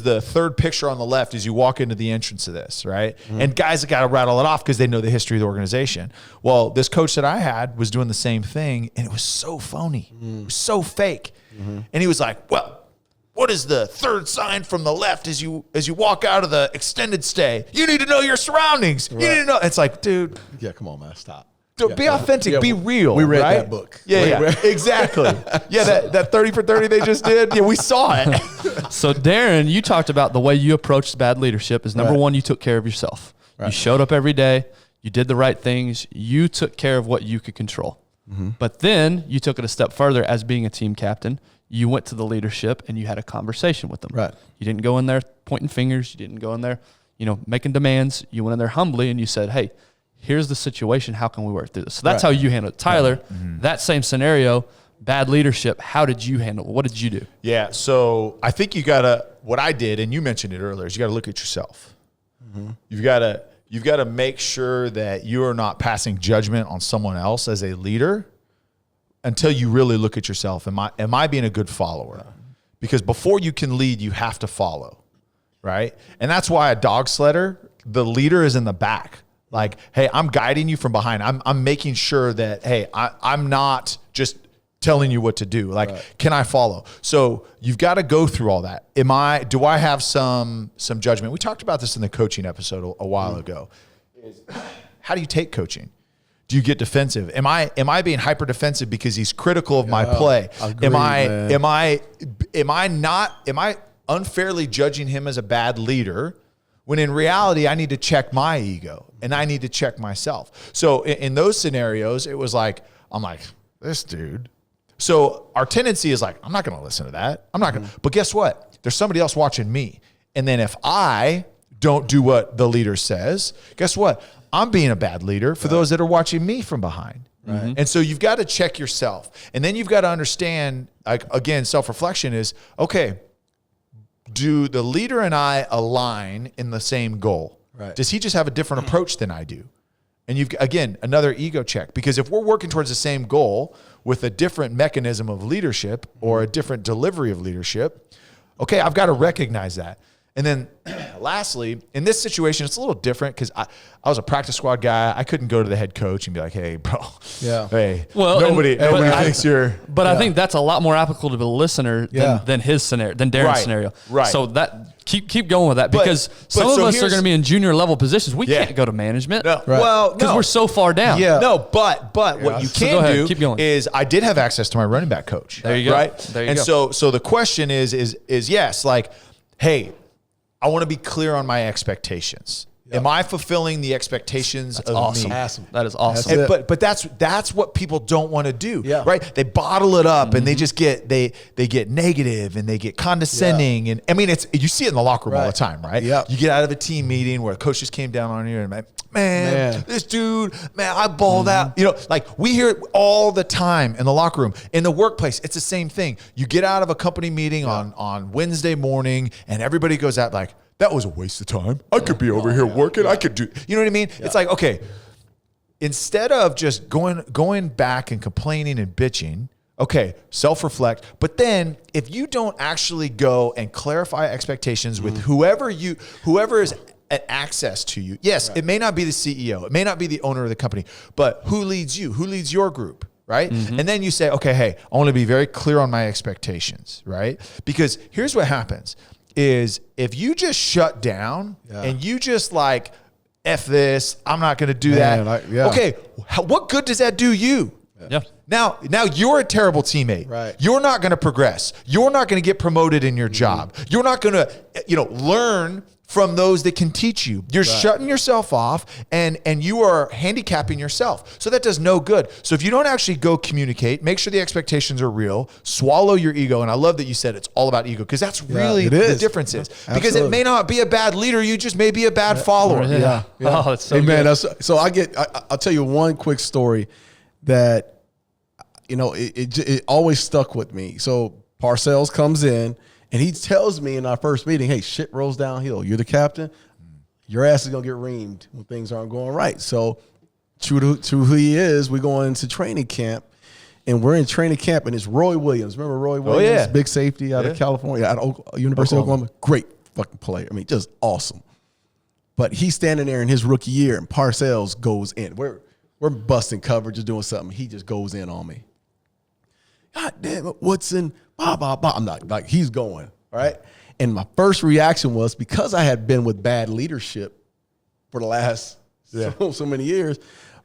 Speaker 1: the third picture on the left as you walk into the entrance of this, right? And guys that got to rattle it off because they know the history of the organization. Well, this coach that I had was doing the same thing, and it was so phony. It was so fake. And he was like, well, what is the third sign from the left as you walk out of the extended stay? You need to know your surroundings. You need to know. It's like, dude.
Speaker 3: Yeah, come on, man, stop.
Speaker 1: Be authentic, be real.
Speaker 3: We read that book.
Speaker 1: Yeah, exactly. That 30 for 30 they just did. Yeah, we saw it.
Speaker 2: So Darren, you talked about the way you approached bad leadership is number one, you took care of yourself. You showed up every day. You did the right things. You took care of what you could control. But then you took it a step further as being a team captain. You went to the leadership and you had a conversation with them. You didn't go in there pointing fingers. You didn't go in there, making demands. You went in there humbly and you said, hey, here's the situation. How can we work through this? So that's how you handle it. Tyler, that same scenario, bad leadership, how did you handle it? What did you do?
Speaker 1: Yeah, so I think what I did, and you mentioned it earlier, is you got to look at yourself. You've got to make sure that you are not passing judgment on someone else as a leader until you really look at yourself. Am I being a good follower? Because before you can lead, you have to follow, right? And that's why a dog sledder, the leader is in the back. Like, hey, I'm guiding you from behind. I'm making sure that, hey, I'm not just telling you what to do. Like, can I follow? So you've got to go through all that. Do I have some judgment? We talked about this in the coaching episode a while ago. How do you take coaching? Do you get defensive? Am I being hyper defensive because he's critical of my play?
Speaker 3: Agreed,
Speaker 1: am I unfairly judging him as a bad leader When in reality, I need to check my ego and I need to check myself. So in those scenarios, it was like, I'm like, this dude. So our tendency is like, I'm not going to listen to that. I'm not going to. But guess what? There's somebody else watching me. And then if I don't do what the leader says, guess what? I'm being a bad leader for those that are watching me from behind. Right. And so you've got to check yourself. And then you've got to understand, like, again, self-reflection is, okay, do the leader and I align in the same goal? Right. Does he just have a different approach than I do? And you've, again, another ego check. Because if we're working towards the same goal with a different mechanism of leadership or a different delivery of leadership, okay, I've got to recognize that. And then lastly, in this situation, it's a little different because I was a practice squad guy. I couldn't go to the head coach and be like, hey, bro, hey,
Speaker 2: well,
Speaker 1: nobody thinks you're.
Speaker 2: But I think that's a lot more applicable to the listener than his scenario, than Darren's scenario.
Speaker 1: Right.
Speaker 2: So that keep going with that because some of us are going to be in junior level positions. We can't go to management.
Speaker 1: No. Right. Well,
Speaker 2: because we're so far down.
Speaker 1: Yeah. No, but what you can do is I did have access to my running back coach.
Speaker 2: There you go.
Speaker 1: Right.
Speaker 2: There you
Speaker 1: go. So the question is yes, like, hey, I want to be clear on my expectations. Yep. Am I fulfilling the expectations of me?
Speaker 2: Awesome. That is awesome.
Speaker 1: But that's what people don't want to do, right? They bottle it up and they just get they get negative and they get condescending and I mean you see it in the locker room all the time, right?
Speaker 3: Yep.
Speaker 1: You get out of a team meeting where a coach just came down on you and man, this dude, I balled out. You know, like we hear it all the time in the locker room. In the workplace, it's the same thing. You get out of a company meeting on Wednesday morning and everybody goes out like, that was a waste of time. I could be over here working. I could do, you know what I mean? It's like, okay, instead of just going back and complaining and bitching, okay, self-reflect. But then if you don't actually go and clarify expectations with whoever is at access to you, yes, it may not be the CEO. It may not be the owner of the company, but who leads you? Who leads your group? Right. And then you say, okay, hey, I want to be very clear on my expectations. Right. Because here's what happens. Is if you just shut down and you just like, F this, I'm not going to do that. Okay, what good does that do you?
Speaker 2: Yeah.
Speaker 1: Now you're a terrible teammate.
Speaker 3: Right.
Speaker 1: You're not going to progress. You're not going to get promoted in your job. You're not going to, learn from those that can teach you. You're shutting yourself off and you are handicapping yourself. So that does no good. So if you don't actually go communicate, make sure the expectations are real, swallow your ego. And I love that you said it's all about ego because that's really the difference is. Because it may not be a bad leader, you just may be a bad follower.
Speaker 3: Yeah.
Speaker 2: Oh, it's so
Speaker 3: good. Man,
Speaker 2: so
Speaker 3: I'll tell you one quick story that, it always stuck with me. So Parcells comes in, and he tells me in our first meeting, hey, shit rolls downhill. You're the captain. Your ass is going to get reamed when things aren't going right. So true to who he is, we go into training camp, and we're in training camp, and it's Roy Williams. Remember Roy Williams, big safety out of California, out of University of Oklahoma? Great fucking player. I mean, just awesome. But he's standing there in his rookie year, and Parcells goes in. We're busting coverage, just doing something. He just goes in on me. God damn it, Woodson, blah, blah, blah. I'm not like, he's going, all right? And my first reaction was because I had been with bad leadership for the last so many years,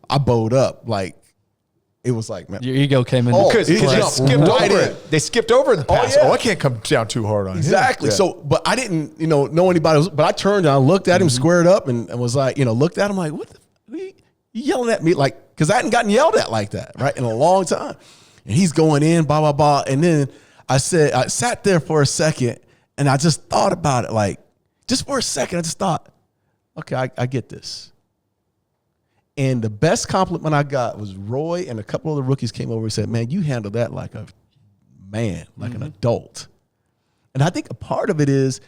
Speaker 3: I bowed up. Like, it was like, man.
Speaker 2: Your ego came in.
Speaker 1: Because they skipped over in the past. I can't come down too hard on him.
Speaker 3: Exactly. Yeah. So, but I didn't, know anybody. But I turned and I looked at him, squared up, and was like, looked at him like, what you yelling at me? Like, because I hadn't gotten yelled at like that, right, in a long time. And he's going in, blah, blah, blah. And then I sat there for a second, and I just thought about it, like, just for a second, I just thought, okay, I get this. And the best compliment I got was Roy and a couple of the rookies came over and said, man, you handled that like a man, like an adult. And I think a part of it is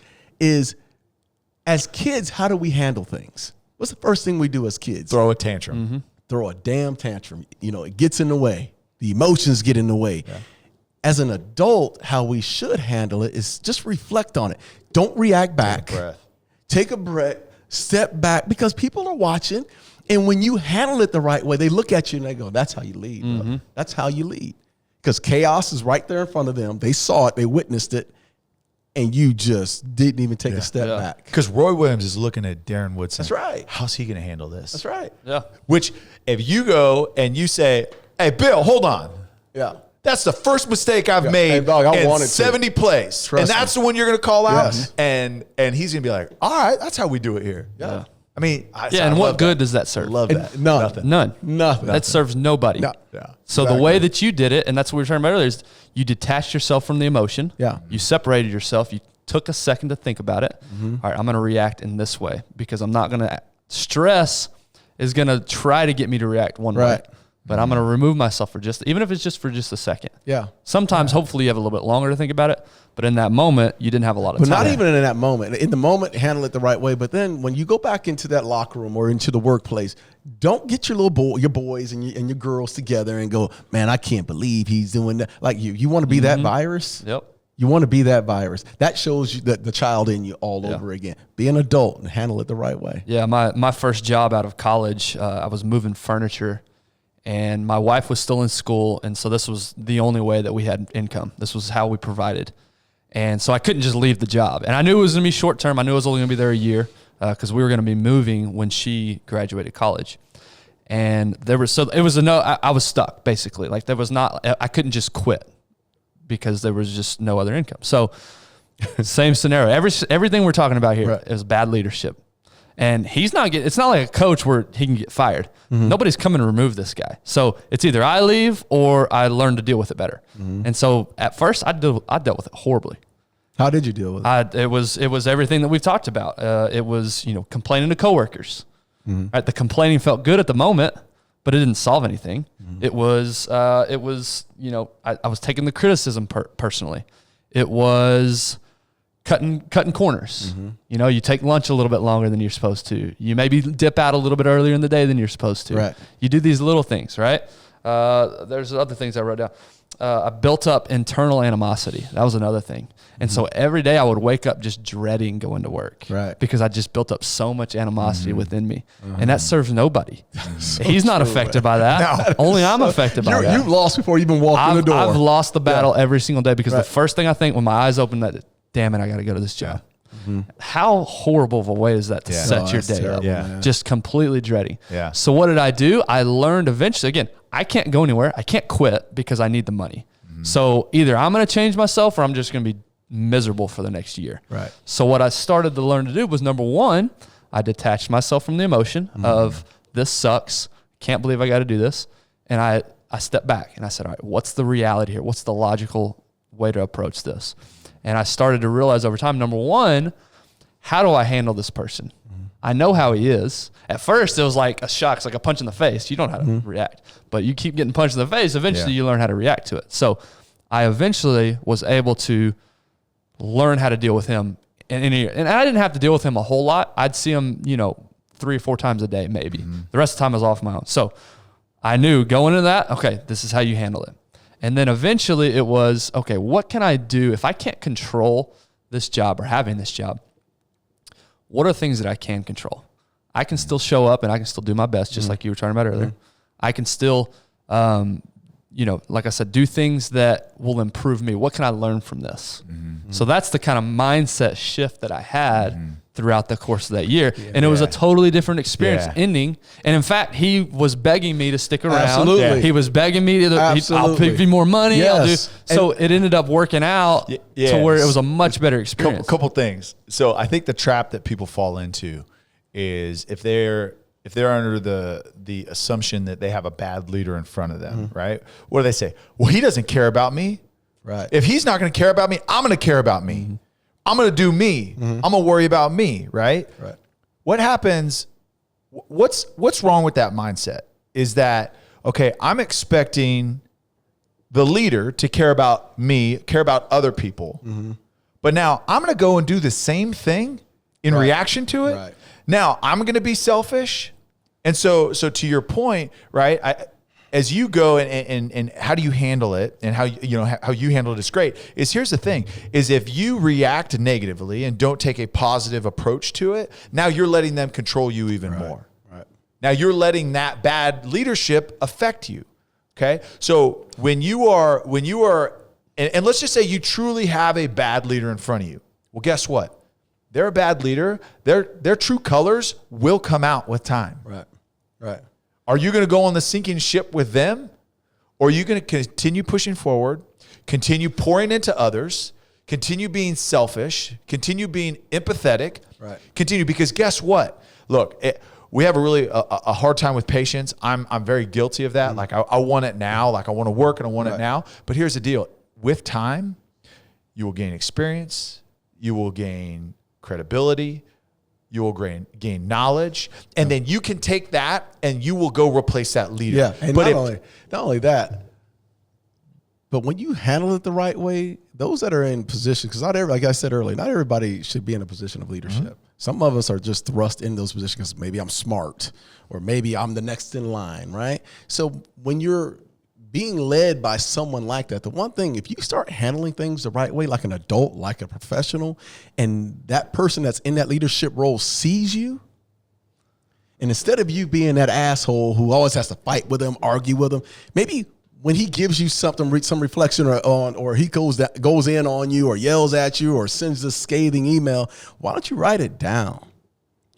Speaker 3: as kids, how do we handle things? What's the first thing we do as kids?
Speaker 1: Throw a tantrum.
Speaker 3: Throw a damn tantrum. It gets in the way. The emotions get in the way. Yeah. As an adult, how we should handle it is just reflect on it. Don't react back. Take a breath, step back, because people are watching. And when you handle it the right way, they look at you and they go, that's how you lead. Bro. That's how you lead. Because chaos is right there in front of them. They saw it. They witnessed it. And you just didn't even take a step back.
Speaker 1: Because Roy Williams is looking at Darren Woodson.
Speaker 3: That's right.
Speaker 1: How's he going to handle this?
Speaker 3: That's right.
Speaker 2: Yeah.
Speaker 1: Which, if you go and you say, hey, Bill, hold on.
Speaker 3: Yeah.
Speaker 1: That's the first mistake I've made
Speaker 3: Hey, dog, I
Speaker 1: in
Speaker 3: wanted to.
Speaker 1: 70 plays.
Speaker 3: Trust
Speaker 1: and that's
Speaker 3: me.
Speaker 1: the one you're going to call out.
Speaker 3: Yes.
Speaker 1: And he's going to be like, all right, that's how we do it here.
Speaker 3: Yeah.
Speaker 1: I mean,
Speaker 2: and what good does that serve?
Speaker 1: Love that.
Speaker 3: None.
Speaker 2: None. That serves nobody.
Speaker 3: No.
Speaker 1: Yeah.
Speaker 2: So the way that you did it, and that's what we were talking about earlier, is you detached yourself from the emotion.
Speaker 3: Yeah.
Speaker 2: You separated yourself. You took a second to think about it. All right, I'm going to react in this way because I'm not going to – stress is going to try to get me to react one way. But I'm going to remove myself for even if it's just for just a second.
Speaker 3: Yeah.
Speaker 2: Sometimes, hopefully, you have a little bit longer to think about it. But in that moment, you didn't have a lot of
Speaker 3: But
Speaker 2: time.
Speaker 3: not even in that moment. In the moment, handle it the right way. But then when you go back into that locker room or into the workplace, don't get your your boys and your girls together and go, man, I can't believe he's doing that. Like you want to be that virus?
Speaker 2: Yep.
Speaker 3: You want to be that virus. That shows you the child in you all over again. Be an adult and handle it the right way.
Speaker 2: Yeah, my first job out of college, I was moving furniture. And my wife was still in school, and so this was the only way that we had income. This was how we provided. And so I couldn't just leave the job. And I knew it was going to be short term. I knew I was only going to be there a year because we were going to be moving when she graduated college. And I was stuck, basically. Like I couldn't just quit because there was just no other income. So same scenario. Everything we're talking about here is bad leadership. And it's not like a coach where he can get fired. Nobody's coming to remove this guy. So it's either I leave or I learn to deal with it better. And so at first I dealt with it horribly.
Speaker 3: How did you deal with it?
Speaker 2: It was everything that we've talked about. It was, complaining to coworkers. Right? The complaining felt good at the moment, but it didn't solve anything. It was, I was taking the criticism personally. It was cutting corners. You take lunch a little bit longer than you're supposed to. You maybe dip out a little bit earlier in the day than you're supposed to.
Speaker 3: Right.
Speaker 2: You do these little things, right? There's other things I wrote down. I built up internal animosity. That was another thing. And so every day I would wake up just dreading going to work.
Speaker 3: Right.
Speaker 2: Because I just built up so much animosity within me. And that serves nobody. He's not affected by that.
Speaker 3: No.
Speaker 2: Only I'm affected by that.
Speaker 3: You've lost before you even walked in the door.
Speaker 2: I've lost the battle every single day because the first thing I think when my eyes open, that damn it, I got to go to this job. How horrible of a way is that to set your day up?
Speaker 3: Man.
Speaker 2: Just completely dreading.
Speaker 1: Yeah.
Speaker 2: So what did I do? I learned eventually, again, I can't go anywhere. I can't quit because I need the money. So either I'm going to change myself or I'm just going to be miserable for the next year.
Speaker 3: Right.
Speaker 2: So what I started to learn to do was, number one, I detached myself from the emotion of this sucks. Can't believe I got to do this. And I stepped back and I said, all right, what's the reality here? What's the logical way to approach this? And I started to realize over time, number one, how do I handle this person? I know how he is. At first, it was like a shock. It's like a punch in the face. You don't know how to react. But you keep getting punched in the face. Eventually, you learn how to react to it. So I eventually was able to learn how to deal with him. And I didn't have to deal with him a whole lot. I'd see him, 3 or 4 times a day, maybe. The rest of the time I was off my own. So I knew going into that, okay, this is how you handle it. And then eventually it was, okay, what can I do if I can't control this job or having this job? What are things that I can control? I can still show up and I can still do my best, just like you were talking about earlier. I can still, like I said, do things that will improve me. What can I learn from this? So that's the kind of mindset shift that I had throughout the course of that year. And it was a totally different experience ending. And in fact, he was begging me to stick around.
Speaker 3: Absolutely.
Speaker 2: He was begging me to, I'll give you more money.
Speaker 3: Yes.
Speaker 2: So it ended up working out to where it was a much better experience.
Speaker 1: Couple things. So I think the trap that people fall into is if they're under the assumption that they have a bad leader in front of them, right? What do they say? Well, he doesn't care about me.
Speaker 3: Right.
Speaker 1: If he's not going to care about me, I'm going to care about me. I'm going to do me. I'm going to worry about me, right?
Speaker 3: Right.
Speaker 1: What happens? What's wrong with that mindset? Is that, okay, I'm expecting the leader to care about me, care about other people. But now I'm going to go and do the same thing in reaction to it.
Speaker 3: Right.
Speaker 1: Now I'm going to be selfish. And so to your point, right? As you go and how do you handle it, and how you handle it is great. Here's the thing: is if you react negatively and don't take a positive approach to it, now you're letting them control you even more.
Speaker 3: Right.
Speaker 1: Now you're letting that bad leadership affect you. Okay, so when you are, and let's just say you truly have a bad leader in front of you. Well, guess what? They're a bad leader. Their true colors will come out with time.
Speaker 3: Right. Right.
Speaker 1: Are you going to go on the sinking ship with them? or are you going to continue pushing forward, continue pouring into others, continue being selfish, continue being empathetic,
Speaker 3: right?
Speaker 1: Continue, because guess what? Look, we have a hard time with patience. I'm very guilty of that. Like I want it now. Like I want to work and I want it now. But here's the deal. With time, you will gain experience. You will gain credibility. You will gain knowledge. And then you can take that and you will go replace that leader.
Speaker 3: Yeah. And
Speaker 1: but
Speaker 3: not only that, but when you handle it the right way, those that are in position, because like I said earlier, not everybody should be in a position of leadership. Some of us are just thrust in those positions because maybe I'm smart or maybe I'm the next in line, right? So when you're being led by someone like that, the one thing, if you start handling things the right way, like an adult, like a professional, and that person that's in that leadership role sees you, and instead of you being that asshole who always has to fight with them, argue with them, maybe when he gives you something, some reflection or he goes in on you or yells at you or sends a scathing email, why don't you write it down?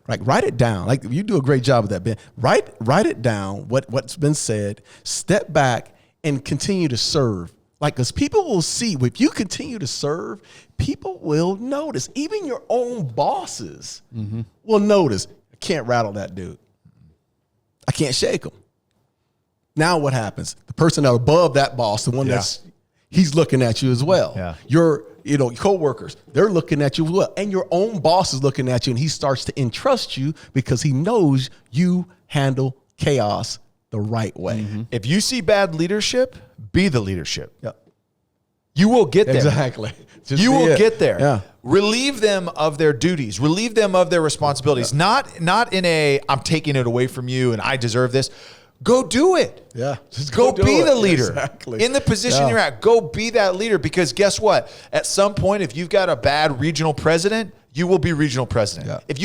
Speaker 3: Like, write it down. Like, you do a great job of that, Ben. Write it down, what's been said, step back and continue to serve. Like, because people will see, if you continue to serve, people will notice. Even your own bosses will notice. I can't rattle that dude. I can't shake him. Now what happens? The person above that boss, the one he's looking at you as well.
Speaker 1: Yeah.
Speaker 3: Your coworkers, they're looking at you as well. And your own boss is looking at you, and he starts to entrust you because he knows you handle chaos the right way.
Speaker 1: if you see bad leadership, be the leadership.
Speaker 3: Yep.
Speaker 1: You will get there.
Speaker 3: Exactly.
Speaker 1: You will get there.
Speaker 3: Yeah.
Speaker 1: Relieve them of their duties. Relieve them of their responsibilities. Not in a, I'm taking it away from you and I deserve this. Go do it.
Speaker 3: Yeah. Just
Speaker 1: Go
Speaker 3: do
Speaker 1: be
Speaker 3: it.
Speaker 1: the leader.
Speaker 3: Exactly.
Speaker 1: In the position you're at, go be that leader, because guess what? At some point, if you've got a bad regional president, you will be regional president.
Speaker 3: Yeah.
Speaker 1: If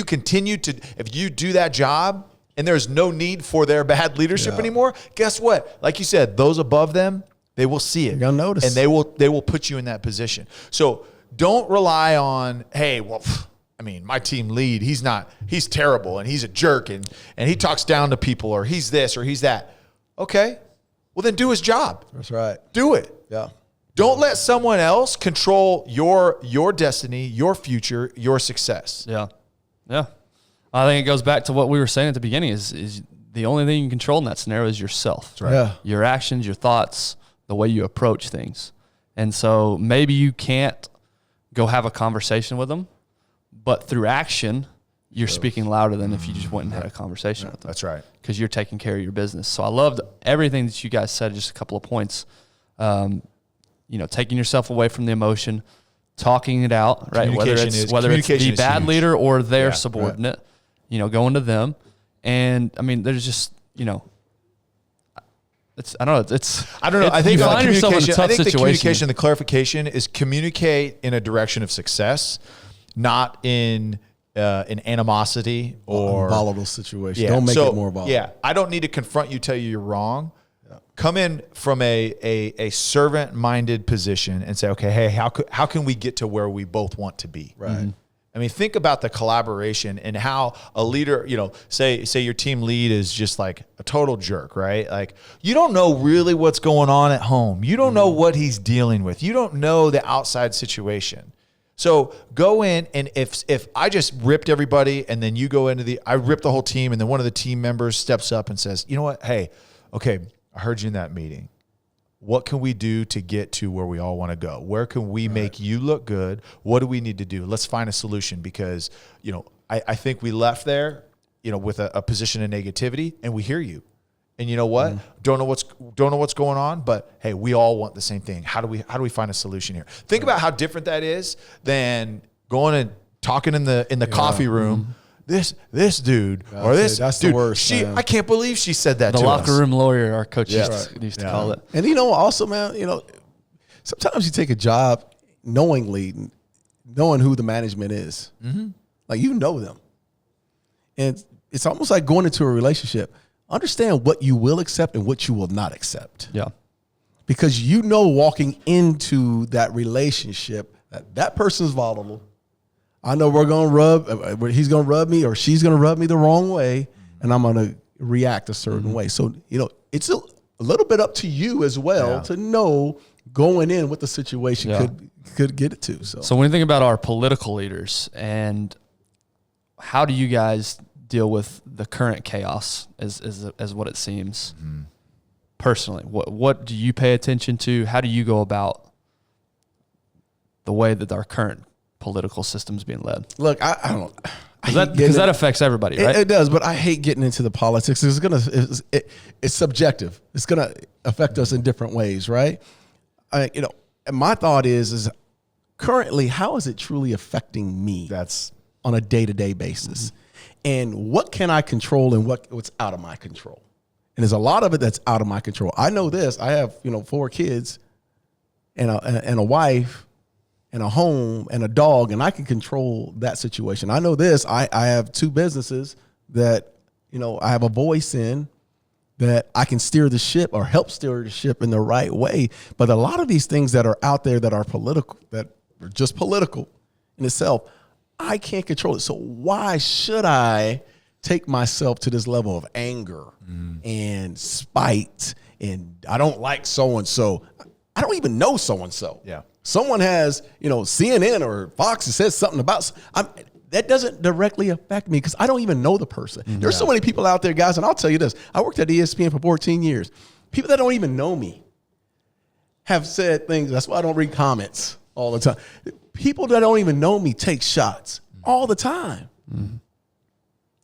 Speaker 1: you do that job and there's no need for their bad leadership anymore, guess what? Like you said, those above them, they will see it.
Speaker 3: You're gonna notice.
Speaker 1: And they will put you in that position. So don't rely on, hey, well, I mean, my team lead, he's terrible and he's a jerk and he talks down to people, or he's this or he's that. Okay, well then do his job.
Speaker 3: That's right.
Speaker 1: Do it.
Speaker 3: Yeah.
Speaker 1: Don't let someone else control your destiny, your future, your success.
Speaker 2: Yeah. Yeah. I think it goes back to what we were saying at the beginning is the only thing you can control in that scenario is yourself.
Speaker 3: That's right. Yeah.
Speaker 2: Your actions, your thoughts, the way you approach things. And so maybe you can't go have a conversation with them, but through action, you're speaking louder than if you just went and had a conversation with them.
Speaker 1: That's right.
Speaker 2: Because you're taking care of your business. So I loved everything that you guys said, just a couple of points. Taking yourself away from the emotion, talking it out, right? Whether it's the bad leader or their subordinate, going to them. And I mean, there's just, I don't know. I think you find yourself in a tough situation.
Speaker 1: The communication, the clarification is communicate in a direction of success, not in animosity or
Speaker 3: volatile situation.
Speaker 1: Yeah.
Speaker 3: Don't make it more volatile.
Speaker 1: Yeah, I don't need to confront you, tell you you're wrong. Yeah. Come in from a servant-minded position and say, okay, hey, how can we get to where we both want to be?
Speaker 3: Right. Mm-hmm.
Speaker 1: I mean, think about the collaboration and how a leader, say your team lead is just like a total jerk, right? Like, you don't know really what's going on at home. You don't know what he's dealing with. You don't know the outside situation. So go in, and if I just ripped everybody and then you go I rip the whole team, and then one of the team members steps up and says, you know what? Hey, okay, I heard you in that meeting. What can we do to get to where we all want to go? Where can we make you look good? What do we need to do? Let's find a solution, because, I think we left there, with a position of negativity, and we hear you. And you know what? Don't know what's going on, but hey, we all want the same thing. How do we find a solution here? Think about how different that is than going and talking in the coffee room. This dude or this
Speaker 3: that's
Speaker 1: dude,
Speaker 3: the worst.
Speaker 1: I can't believe she said that.
Speaker 2: The
Speaker 1: to
Speaker 2: locker
Speaker 1: us.
Speaker 2: room lawyer, our coach used to call it.
Speaker 3: And also, man, sometimes you take a job knowing who the management is. Like, you know them, and it's almost like going into a relationship. Understand what you will accept and what you will not accept.
Speaker 2: Yeah.
Speaker 3: Because walking into that relationship, that person's volatile. I know he's going to rub me, or she's going to rub me the wrong way, and I'm going to react a certain way. So, it's a little bit up to you as well to know going in what the situation could get it to. So
Speaker 2: when you think about our political leaders, and how do you guys deal with the current chaos as what it seems? Personally, what do you pay attention to? How do you go about the way that our current political system is being led?
Speaker 3: Look, I don't.
Speaker 2: Because that affects everybody, right?
Speaker 3: It does, but I hate getting into the politics. It's subjective. It's gonna affect us in different ways, right? My thought is currently, how is it truly affecting me?
Speaker 1: That's
Speaker 3: on a day-to-day basis, and what can I control and what's out of my control? And there's a lot of it that's out of my control. I know this. I have 4 kids, and a wife, and a home, and a dog, and I can control that situation. I know this. I have 2 businesses that I have a voice in, that I can steer the ship or help steer the ship in the right way. But a lot of these things that are out there that are political, that are just political in itself, I can't control it. So why should I take myself to this level of anger and spite, and I don't like so-and-so? I don't even know so-and-so.
Speaker 1: Yeah.
Speaker 3: Someone has, CNN or Fox that says something about, that doesn't directly affect me because I don't even know the person. There's so many people out there, guys, and I'll tell you this. I worked at ESPN for 14 years. People that don't even know me have said things. That's why I don't read comments all the time. People that don't even know me take shots all the time.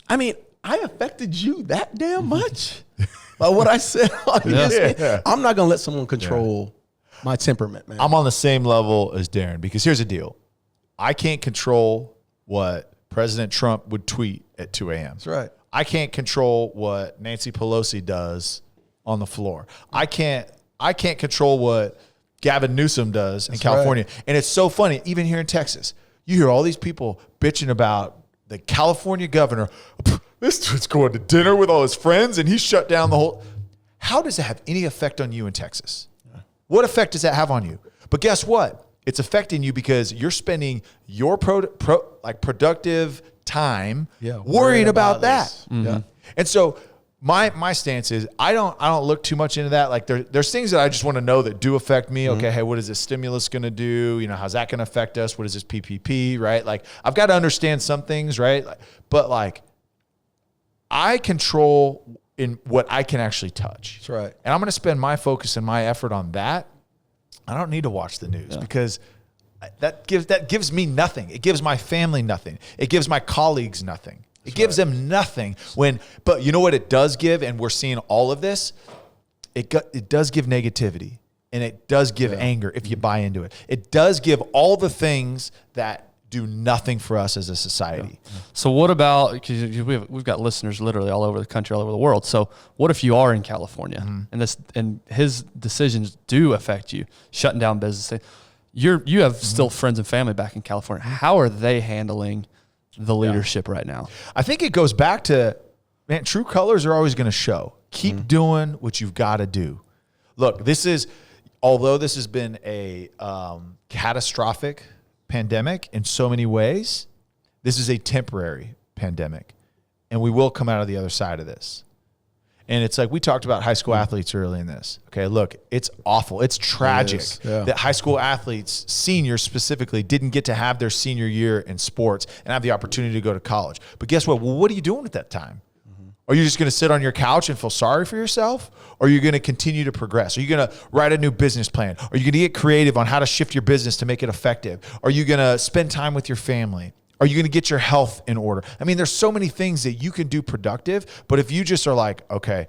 Speaker 3: I mean, I affected you that damn much by what I said on ESPN.
Speaker 1: Yeah.
Speaker 3: I'm not going to let someone control my temperament, man.
Speaker 1: I'm on the same level as Darren, because here's the deal. I can't control what President Trump would tweet at 2 a.m.
Speaker 3: That's right.
Speaker 1: I can't control what Nancy Pelosi does on the floor. I can't control what Gavin Newsom does in California.
Speaker 3: Right.
Speaker 1: And it's so funny, even here in Texas, you hear all these people bitching about the California governor. This dude's going to dinner with all his friends and he shut down the whole. How does that have any effect on you in Texas? What effect does that have on you? But guess what? It's affecting you because you're spending your productive time worrying about that.
Speaker 3: Yeah.
Speaker 1: And so my stance is I don't look too much into that. Like there's things that I just want to know that do affect me. Okay, hey, what is this stimulus going to do? How's that going to affect us? What is this PPP, right? Like I've got to understand some things, right? But I control in what I can actually touch.
Speaker 3: That's right.
Speaker 1: And I'm going to spend my focus and my effort on that. I don't need to watch the news because that gives me nothing. It gives my family nothing. It gives my colleagues nothing. It gives them nothing. But you know what it does give, and we're seeing all of this, it does give negativity, and it does give anger if you buy into it. It does give all the things that do nothing for us as a society.
Speaker 2: Yeah. So what about, because we've got listeners literally all over the country, all over the world. So what if you are in California and his decisions do affect you, shutting down business? You have still friends and family back in California. How are they handling the leadership right now?
Speaker 1: I think it goes back to, man, true colors are always going to show. Keep doing what you've got to do. Look, although this has been a catastrophic pandemic in so many ways, this is a temporary pandemic, and we will come out of the other side of this. And it's like we talked about high school athletes early in this. Okay, look, it's awful. It's tragic that high school athletes, seniors specifically, didn't get to have their senior year in sports and have the opportunity to go to college. But guess what? Well, what are you doing at that time? Are you just going to sit on your couch and feel sorry for yourself? Or are you going to continue to progress? Are you going to write a new business plan? Are you going to get creative on how to shift your business to make it effective? Are you going to spend time with your family? Are you going to get your health in order? I mean, there's so many things that you can do productive, but if you just are like, okay,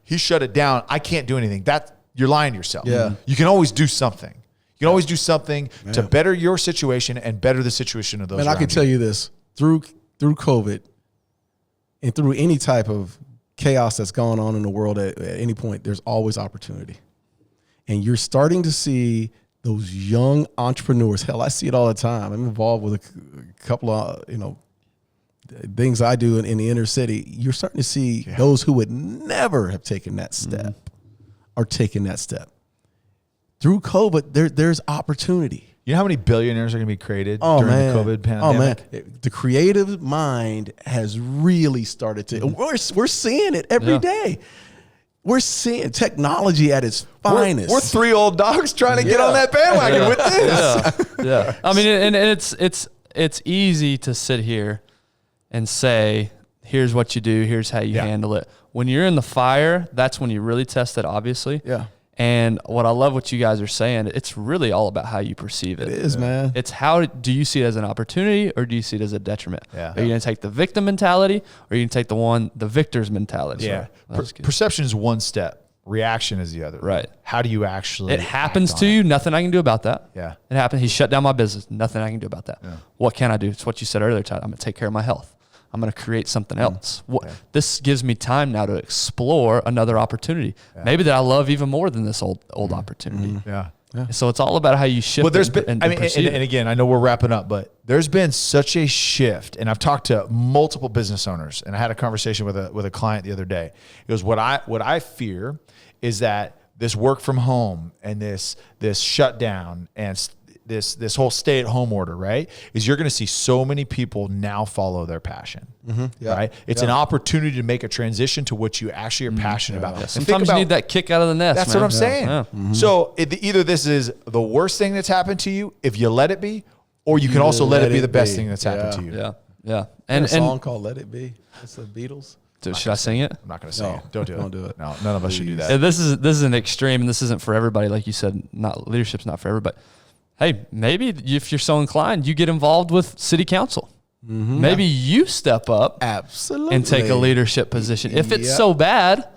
Speaker 1: he shut it down, I can't do anything, you're lying to yourself.
Speaker 3: Yeah.
Speaker 1: You can always do something. You can always do something to better your situation and better the situation of those around you.
Speaker 3: I can tell you this, through COVID, and through any type of chaos that's going on in the world at any point, there's always opportunity. And you're starting to see those young entrepreneurs. Hell, I see it all the time. I'm involved with a couple of, things I do in the inner city. You're starting to see those who would never have taken that step are taking that step. Through COVID, there's opportunity.
Speaker 1: You know how many billionaires are going to be created during the COVID pandemic?
Speaker 3: Oh, man. The creative mind has really started to, we're seeing it every day. we're seeing technology at its finest.
Speaker 1: We're 3 old dogs trying to get on that bandwagon with this.
Speaker 2: Yeah. I mean, and it's easy to sit here and say, here's what you do, here's how you handle it. When you're in the fire, that's when you really test it, obviously.
Speaker 3: Yeah.
Speaker 2: And what I love what you guys are saying, it's really all about how you perceive it.
Speaker 3: It is, man.
Speaker 2: It's how do you see it as an opportunity or do you see it as a detriment?
Speaker 1: Yeah.
Speaker 2: Are you going to take the victim mentality or are you going to take the victor's mentality?
Speaker 1: Yeah.
Speaker 2: So,
Speaker 1: Perception is one step. Reaction is the other.
Speaker 2: Right.
Speaker 1: How do you actually?
Speaker 2: it happens to you. Nothing I can do about that.
Speaker 1: Yeah.
Speaker 2: It happened. He shut down my business. Nothing I can do about that. Yeah. What can I do? It's what you said earlier, Todd. I'm going to take care of my health. I'm going to create something else. This gives me time now to explore another opportunity. Maybe that I love even more than this old opportunity.
Speaker 1: Yeah.
Speaker 2: So it's all about how you shift.
Speaker 1: Well, there's been,
Speaker 2: and
Speaker 1: again, I know we're wrapping up, but there's been such a shift, and I've talked to multiple business owners, and I had a conversation with a client the other day. It was what I fear is that this work from home and this shutdown and this whole stay-at-home order, right, is you're going to see so many people now follow their passion, right? It's an opportunity to make a transition to what you actually are passionate about.
Speaker 2: Yeah. Sometimes you need that kick out of the nest.
Speaker 1: That's what I'm saying. So either this is the worst thing that's happened to you, if you let it be, or you can also let it be the best thing that's happened to you.
Speaker 2: Yeah.
Speaker 3: And a song called "Let It Be." It's the Beatles.
Speaker 2: Should I sing it?
Speaker 1: I'm not going to sing it. Don't do it. No, none of us should do that.
Speaker 2: And this is an extreme, and this isn't for everybody. Like you said, leadership's not for everybody. Hey, maybe if you're so inclined, you get involved with city council. Maybe you step up and take a leadership position. If it's so bad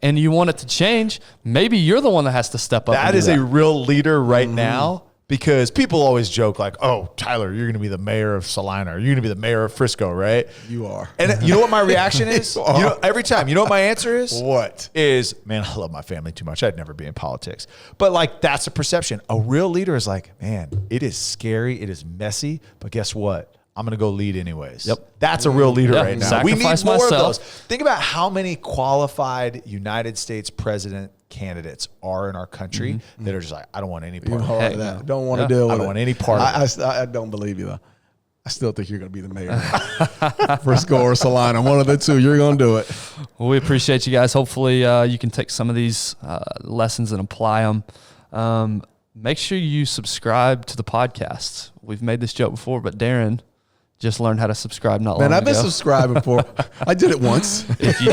Speaker 2: and you want it to change, maybe you're the one that has to step up.
Speaker 1: That is a real leader right now, because people always joke like, oh, Tyler, you're going to be the mayor of Salina, or you're going to be the mayor of Frisco, right?
Speaker 3: You are.
Speaker 1: And you know what my reaction is? Every time, you know what my answer is?
Speaker 3: What?
Speaker 1: Is, man, I love my family too much. I'd never be in politics. But like, that's a perception. A real leader is like, man, it is scary. It is messy. But guess what? I'm going to go lead anyways.
Speaker 2: Yep.
Speaker 1: That's a real leader right now. We need more of those.
Speaker 2: Myself.
Speaker 1: Think about how many qualified United States president candidates are in our country that are just like, I don't want any part of
Speaker 3: that.
Speaker 2: No.
Speaker 3: Don't want to deal with it.
Speaker 1: I don't want any part of it.
Speaker 3: I don't believe you, though. I still think you're going to be the mayor. Frisco or Salina, one of the two. You're going to do it.
Speaker 2: Well, we appreciate you guys. Hopefully you can take some of these lessons and apply them. Make sure you subscribe to the podcast. We've made this joke before, but Darren just learned how to subscribe not long ago.
Speaker 3: Man, I've been subscribing for. I did it once.
Speaker 2: If you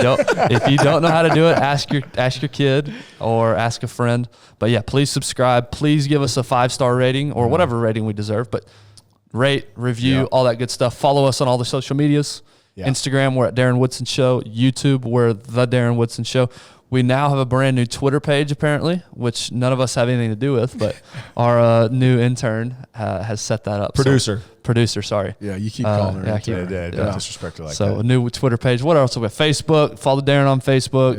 Speaker 2: don't know how to do it, ask your kid or ask a friend. But yeah, please subscribe. Please give us a 5-star rating or whatever rating we deserve. But rate, review, all that good stuff. Follow us on all the social medias. Yeah. Instagram, we're at Darren Woodson Show. YouTube, we're the Darren Woodson Show. We now have a brand new Twitter page, apparently, which none of us have anything to do with, but our new intern has set that up. Producer, sorry.
Speaker 3: Yeah, you keep calling her.
Speaker 1: Don't disrespect her like that.
Speaker 2: So a new Twitter page. What else? We have Facebook. Follow Darren on Facebook.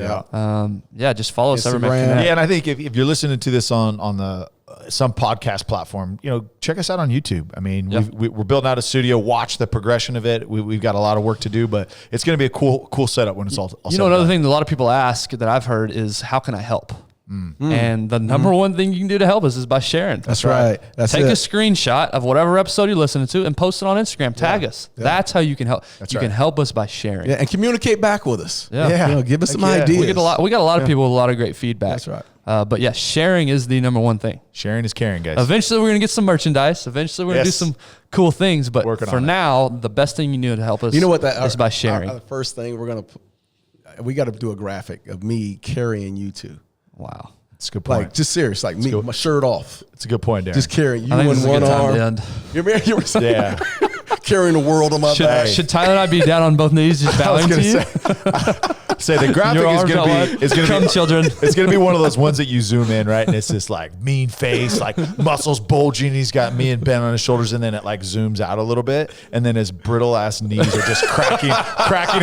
Speaker 2: Just follow us.
Speaker 3: Instagram.
Speaker 1: And I think if you're listening to this on the some podcast platform, check us out on YouTube. I mean, we're building out a studio. Watch the progression of it. We've got a lot of work to do, but it's going to be a cool setup when it's all
Speaker 2: another thing that a lot of people ask that I've heard is, how can I help? And the number one thing you can do to help us is by sharing.
Speaker 3: That's right.
Speaker 2: Take a screenshot of whatever episode you're listening to and post it on Instagram. Tag us. Yeah. That's how you can help. You can help us by sharing.
Speaker 3: Yeah, and communicate back with us.
Speaker 2: Yeah.
Speaker 3: Give us some ideas.
Speaker 2: We got a lot of people with a lot of great feedback.
Speaker 3: That's right.
Speaker 2: But yeah, sharing is the number one thing.
Speaker 1: Sharing is caring, guys.
Speaker 2: Eventually, we're going to get some merchandise. Eventually, we're going to do some cool things. But for now, the best thing you can do to help us is by sharing.
Speaker 3: The first thing we got to do a graphic of me carrying you two.
Speaker 2: Wow.
Speaker 1: That's a good point.
Speaker 3: Like, just serious, like me, my shirt off.
Speaker 1: It's a good point, Darren.
Speaker 3: Just carrying you in one arm. You were saying, carrying the world on my back.
Speaker 2: Should Tyler and I be down on both knees just bowing to you?
Speaker 1: Say the graphic is going to be
Speaker 2: children.
Speaker 1: It's going to be one of those ones that you zoom in, right? And it's this like mean face, like muscles bulging. He's got me and Ben on his shoulders, and then it like zooms out a little bit, and then his brittle ass knees are just cracking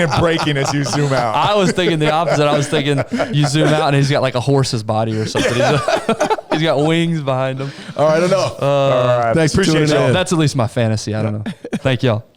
Speaker 1: and breaking as you zoom out.
Speaker 2: I was thinking the opposite. I was thinking you zoom out and he's got like a horse's body or something. He's got wings behind him.
Speaker 3: All right, I don't know.
Speaker 1: All right,
Speaker 3: thanks for tuning in.
Speaker 2: That's at least my fantasy. I don't know. Thank y'all.